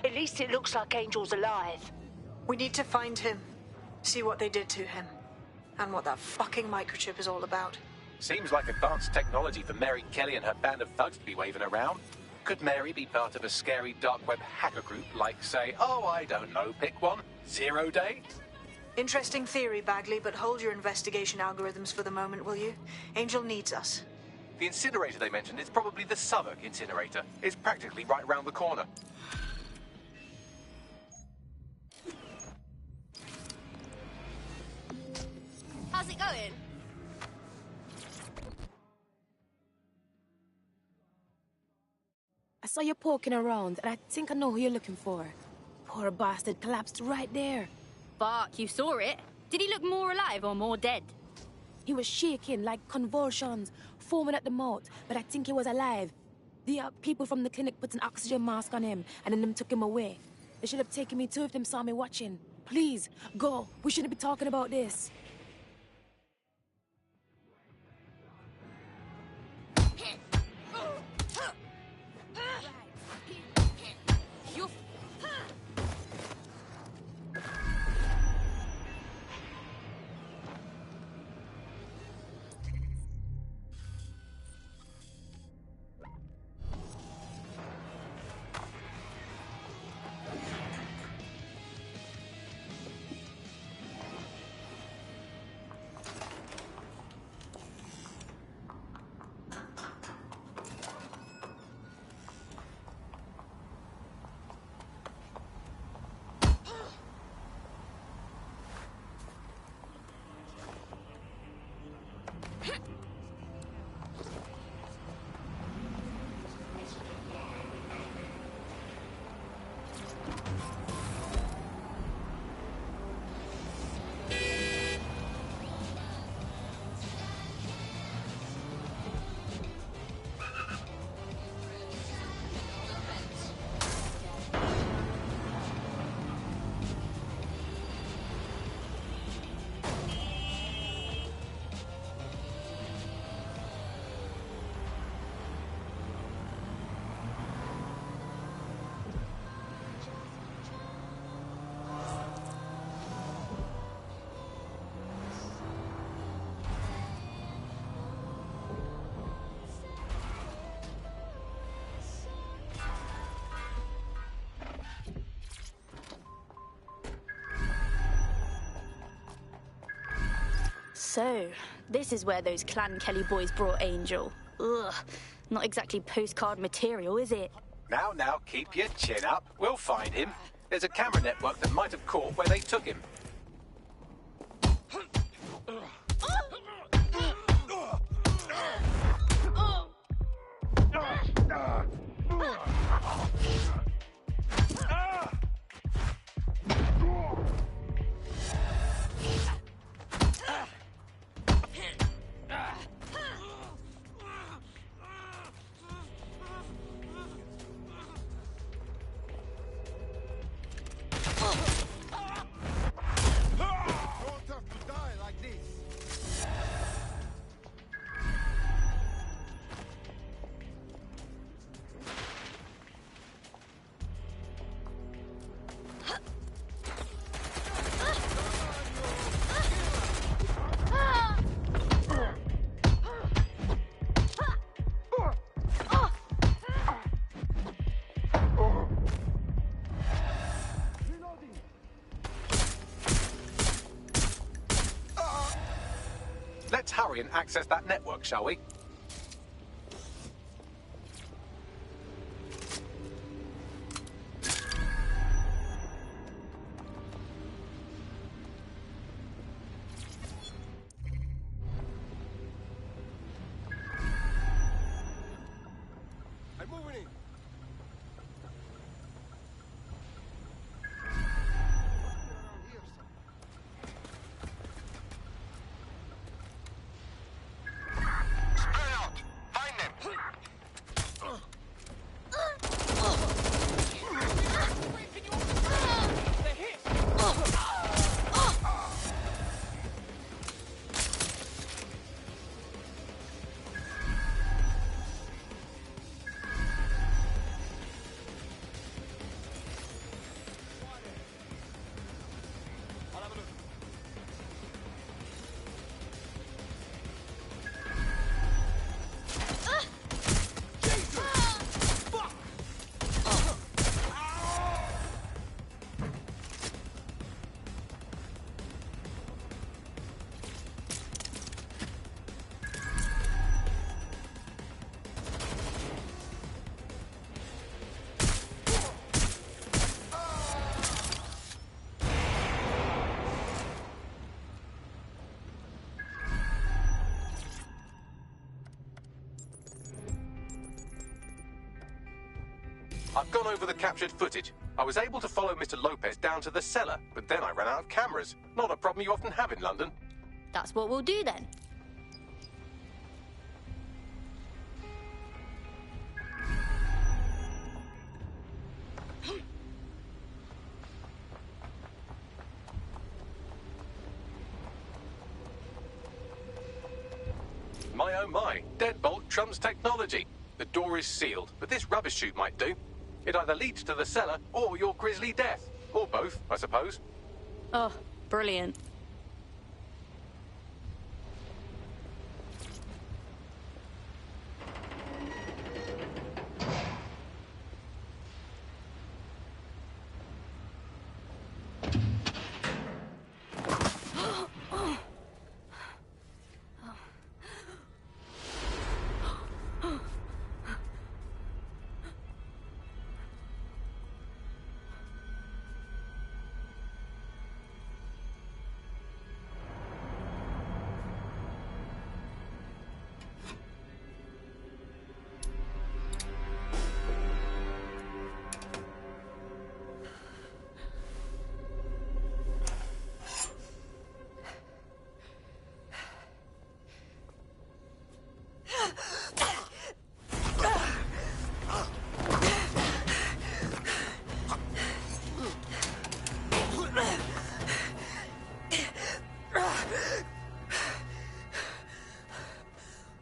At least it looks like Angel's alive. We need to find him. See what they did to him. And what that fucking microchip is all about. Seems like advanced technology for Mary Kelly and her band of thugs to be waving around. Could Mary be part of a scary dark web hacker group like, say, oh, I don't know, pick one, 0 Day? Interesting theory, Bagley, but hold your investigation algorithms for the moment, will you? Angel needs us. The incinerator they mentioned is probably the Southwark incinerator. It's practically right round the corner. How's it going? I saw you poking around, and I think I know who you're looking for. Poor bastard collapsed right there. Fuck, you saw it? Did he look more alive or more dead? He was shaking like convulsions, foaming at the mouth, but I think he was alive. The people from the clinic put an oxygen mask on him, and then them took him away. They should have taken me too if them saw me watching. Please, go. We shouldn't be talking about this. So, this is where those Clan Kelly boys brought Angel. Ugh, not exactly postcard material, is it? Now, keep your chin up. We'll find him. There's a camera network that might have caught where they took him. Let's hurry and access that network, shall we? I'm moving in. I've gone over the captured footage. I was able to follow Mr. Lopez down to the cellar, but then I ran out of cameras. Not a problem you often have in London. That's what we'll do then. My oh my, deadbolt trumps technology. The door is sealed, but this rubbish chute might do. It either leads to the cellar or your grisly death. Or both, I suppose. Oh, brilliant.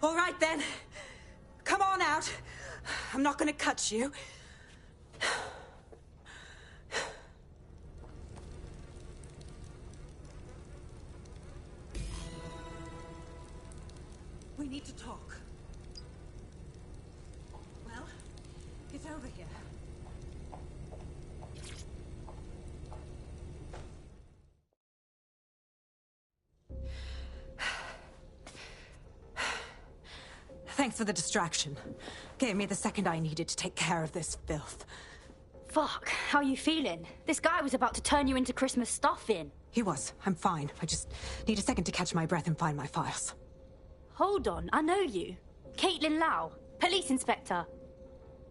All right, then. Come on out. I'm not gonna cut you. We need to talk. Well, get over here. Thanks for the distraction. Gave me the second I needed to take care of this filth. Fuck, how are you feeling? This guy was about to turn you into Christmas stuffing. He was. I'm fine. I just need a second to catch my breath and find my files. Hold on, I know you. Caitlin Lau, police inspector.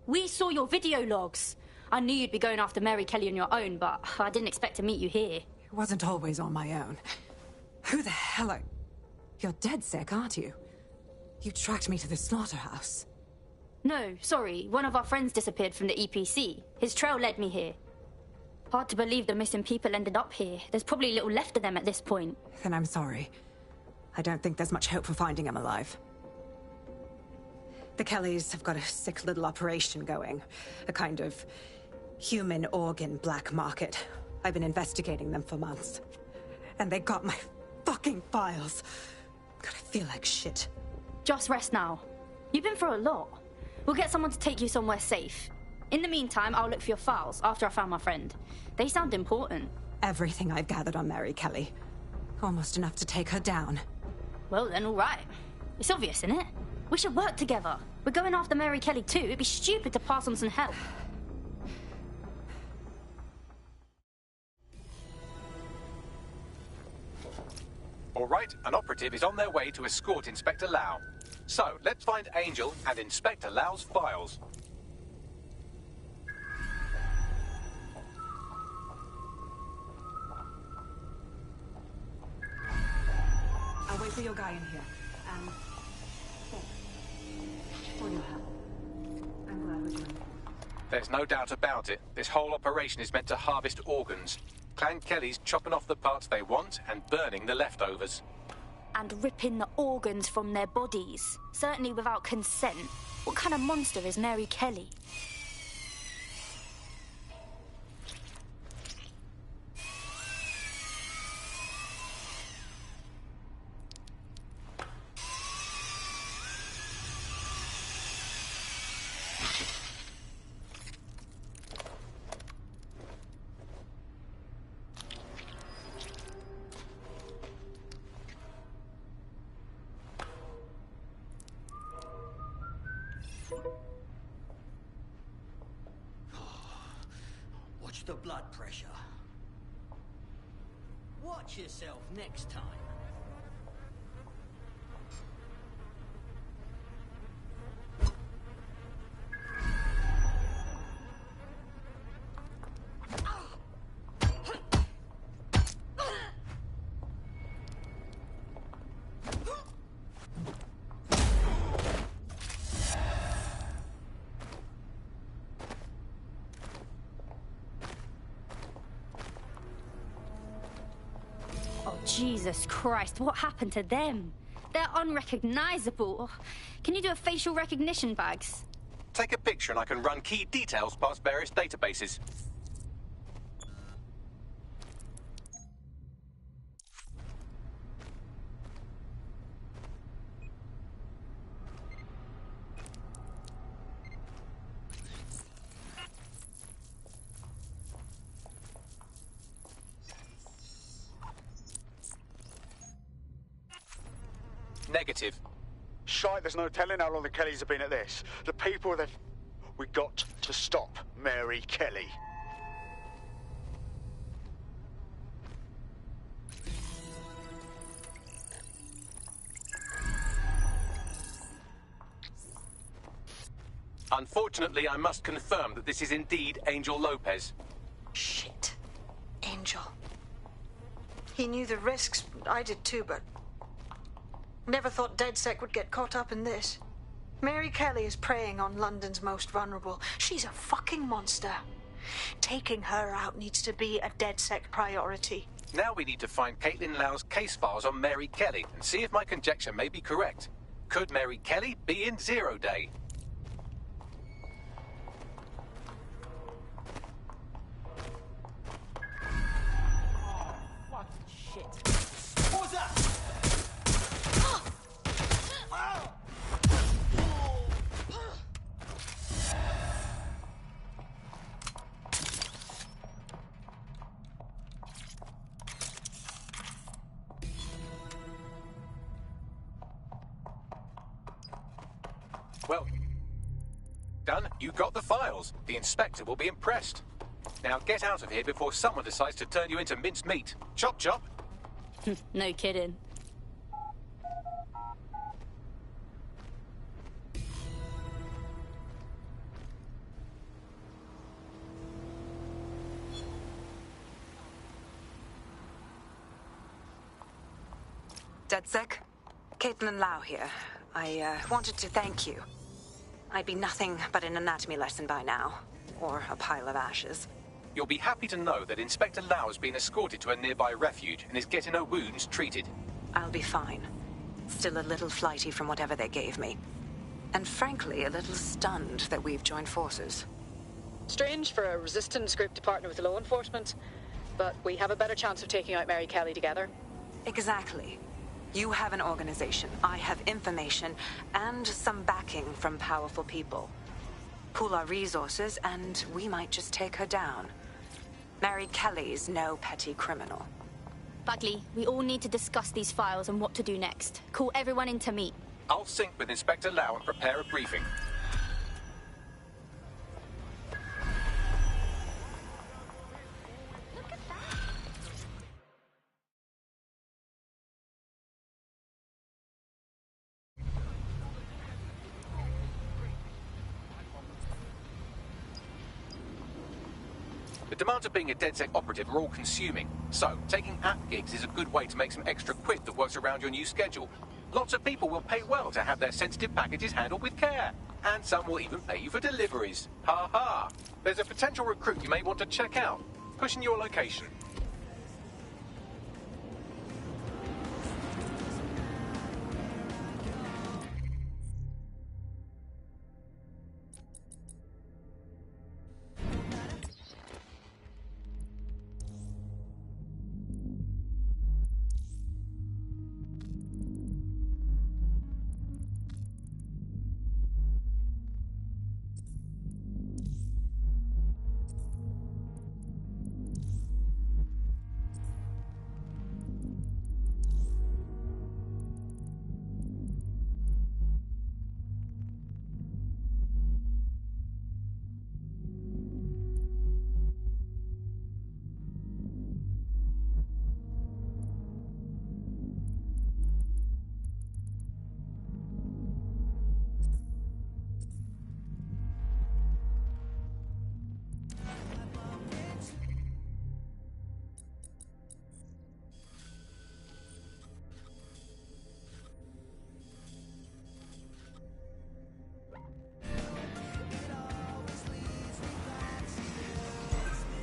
We saw your video logs. I knew you'd be going after Mary Kelly on your own, but I didn't expect to meet you here. It wasn't always on my own. Who the hell are... You're DedSec, aren't you? You tracked me to the slaughterhouse. No, sorry. One of our friends disappeared from the EPC. His trail led me here. Hard to believe the missing people ended up here. There's probably little left of them at this point. Then I'm sorry. I don't think there's much hope for finding him alive. The Kellys have got a sick little operation going. A kind of human organ black market. I've been investigating them for months. And they got my fucking files. God, I feel like shit. Just rest now. You've been through a lot. We'll get someone to take you somewhere safe. In the meantime, I'll look for your files after I found my friend. They sound important. Everything I've gathered on Mary Kelly. Almost enough to take her down. Well then, all right. It's obvious, isn't it? We should work together. We're going after Mary Kelly too. It'd be stupid to pass on some help. All right, an operative is on their way to escort Inspector Lau. So, let's find Angel and Inspector Lau's files. I'll wait for your guy in here. And... for your help. I'm glad we're doing it. There's no doubt about it. This whole operation is meant to harvest organs. Clan Kelly's chopping off the parts they want and burning the leftovers. And ripping the organs from their bodies. Certainly without consent. What kind of monster is Mary Kelly? Watch the blood pressure. Watch yourself next time. Jesus Christ, what happened to them? They're unrecognizable. Can you do a facial recognition, Bags? Take a picture and I can run key details past various databases. Negative. Shite, there's no telling how long the Kellys have been at this. The people that... We got to stop Mary Kelly. Unfortunately, I must confirm that this is indeed Angel Lopez. Shit. Angel. He knew the risks. I did too, but... Never thought DedSec would get caught up in this. Mary Kelly is preying on London's most vulnerable. She's a fucking monster. Taking her out needs to be a DedSec priority. Now we need to find Caitlin Lau's case files on Mary Kelly and see if my conjecture may be correct. Could Mary Kelly be in Zero Day? done, you got the files. The inspector will be impressed. Now get out of here before someone decides to turn you into minced meat. Chop chop. No kidding. DedSec? Caitlin Lau here. I wanted to thank you. I'd be nothing but an anatomy lesson by now. Or a pile of ashes. You'll be happy to know that Inspector Lau has been escorted to a nearby refuge and is getting her wounds treated. I'll be fine. Still a little flighty from whatever they gave me. And frankly, a little stunned that we've joined forces. Strange for a resistance group to partner with law enforcement, but we have a better chance of taking out Mary Kelly together. Exactly. You have an organization, I have information, and some backing from powerful people. Pool our resources, and we might just take her down. Mary Kelly's no petty criminal. Bagley, we all need to discuss these files and what to do next. Call everyone in to meet. I'll sync with Inspector Lau and prepare a briefing. The demands of being a DedSec operative are all-consuming, so taking app gigs is a good way to make some extra quid that works around your new schedule. Lots of people will pay well to have their sensitive packages handled with care, and some will even pay you for deliveries. Ha ha! There's a potential recruit you may want to check out. Pushing your location.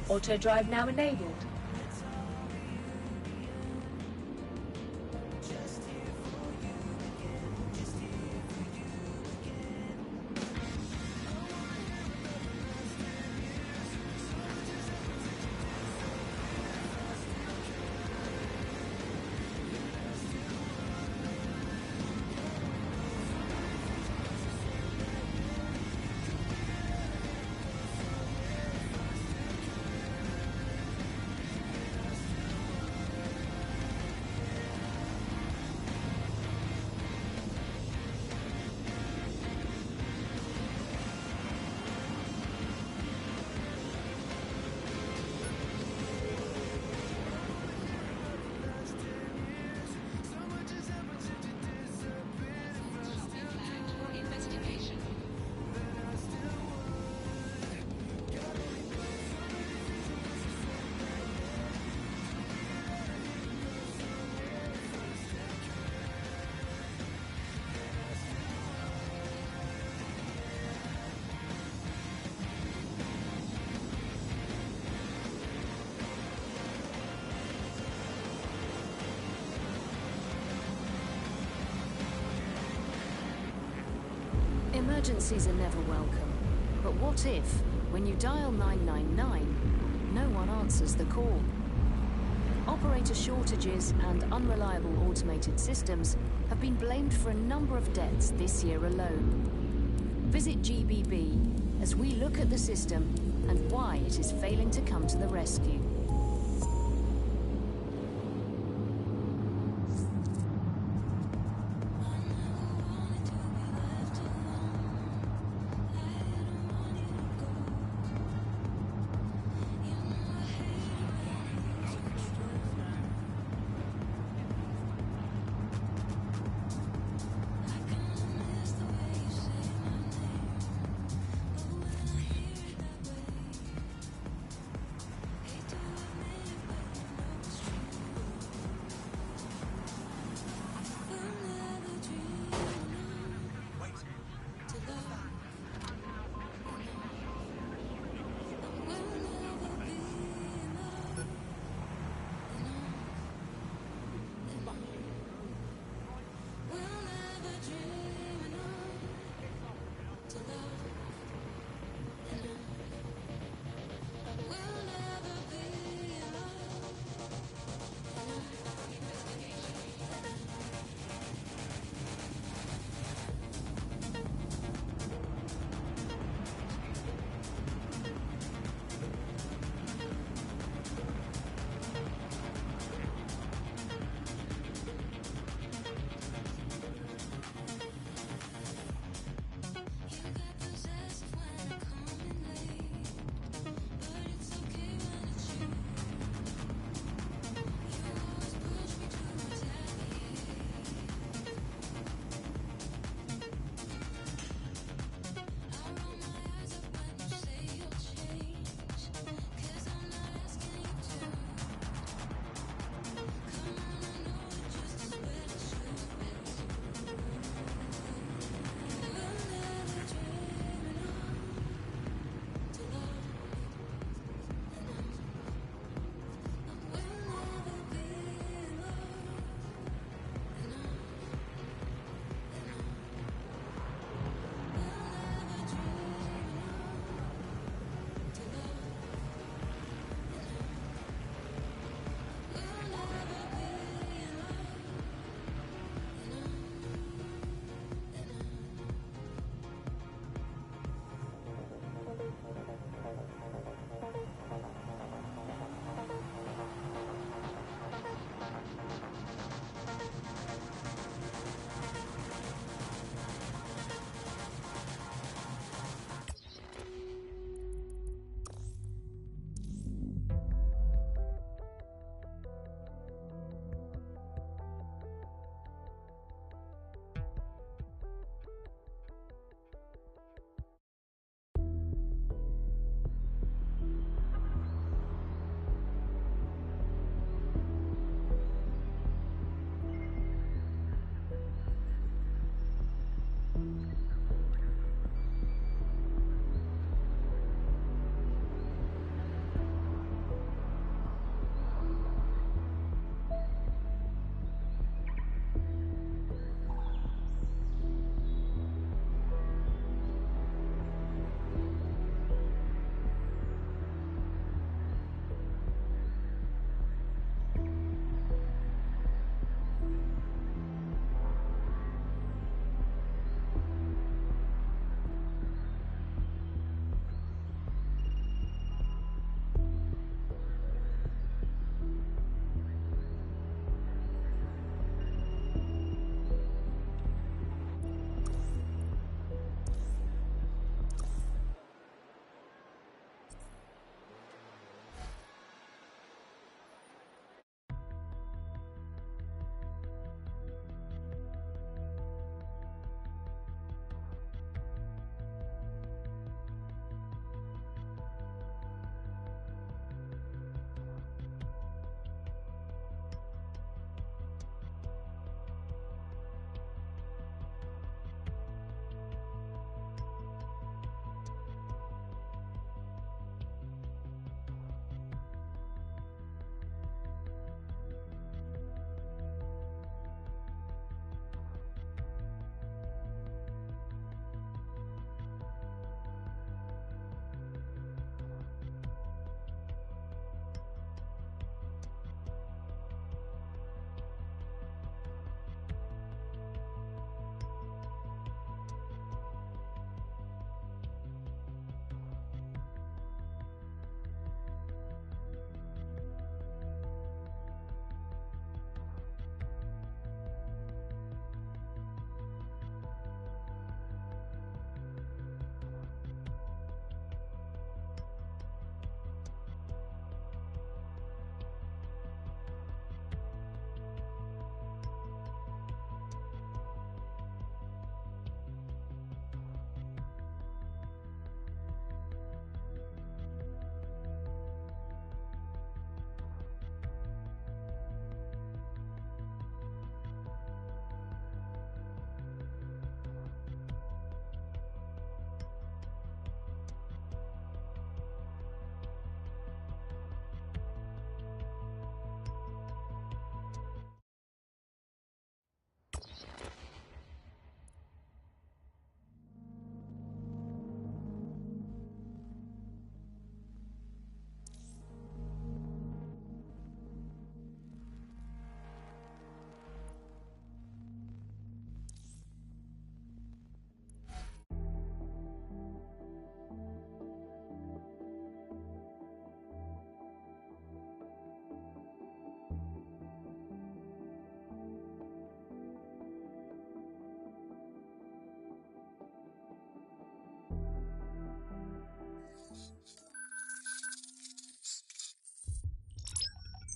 Auto drive now enabled. Emergencies are never welcome. But what if, when you dial 999, no one answers the call? Operator shortages and unreliable automated systems have been blamed for a number of deaths this year alone. Visit GBB as we look at the system and why it is failing to come to the rescue.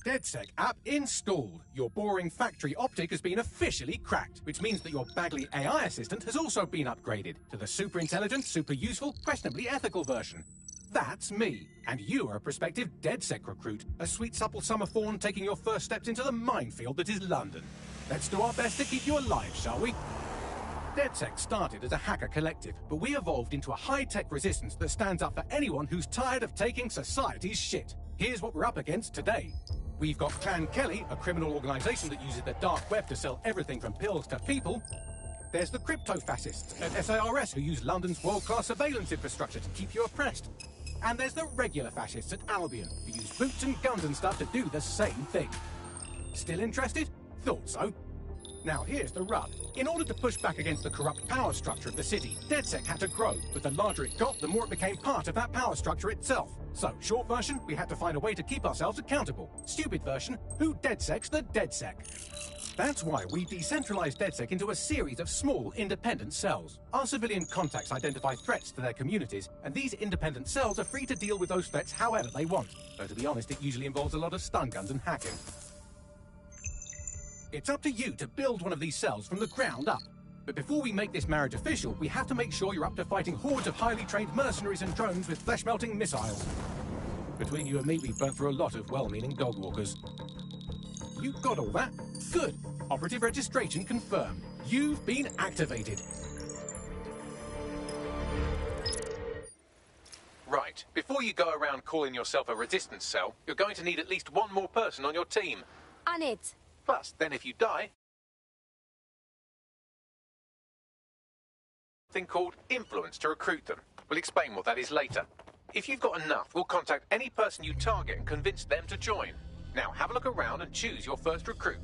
DedSec app installed. Your boring factory optic has been officially cracked, which means that your Bagley AI assistant has also been upgraded to the super intelligent, super useful, questionably ethical version. That's me, and you are a prospective DedSec recruit, a sweet supple summer fawn taking your first steps into the minefield that is London. Let's do our best to keep you alive, shall we? DedSec started as a hacker collective, but we evolved into a high-tech resistance that stands up for anyone who's tired of taking society's shit. Here's what we're up against today. We've got Clan Kelly, a criminal organization that uses the dark web to sell everything from pills to people. There's the crypto-fascists at SARS who use London's world-class surveillance infrastructure to keep you oppressed. And there's the regular fascists at Albion, who use boots and guns and stuff to do the same thing. Still interested? Thought so. Now here's the rub. In order to push back against the corrupt power structure of the city, DedSec had to grow, but the larger it got, the more it became part of that power structure itself. So, short version, we had to find a way to keep ourselves accountable. Stupid version, who DedSec's the DedSec? That's why we decentralized DedSec into a series of small, independent cells. Our civilian contacts identify threats to their communities, and these independent cells are free to deal with those threats however they want. Though to be honest, it usually involves a lot of stun guns and hacking. It's up to you to build one of these cells from the ground up. But before we make this marriage official, we have to make sure you're up to fighting hordes of highly trained mercenaries and drones with flesh-melting missiles. Between you and me, we've burnt through a lot of well-meaning dog walkers. You got all that? Good. Operative registration confirmed. You've been activated. Right. Before you go around calling yourself a resistance cell, you're going to need at least one more person on your team. On it. Plus, then if you die, thing called influence to recruit them. We'll explain what that is later. If you've got enough, we'll contact any person you target and convince them to join. Now, have a look around and choose your first recruit.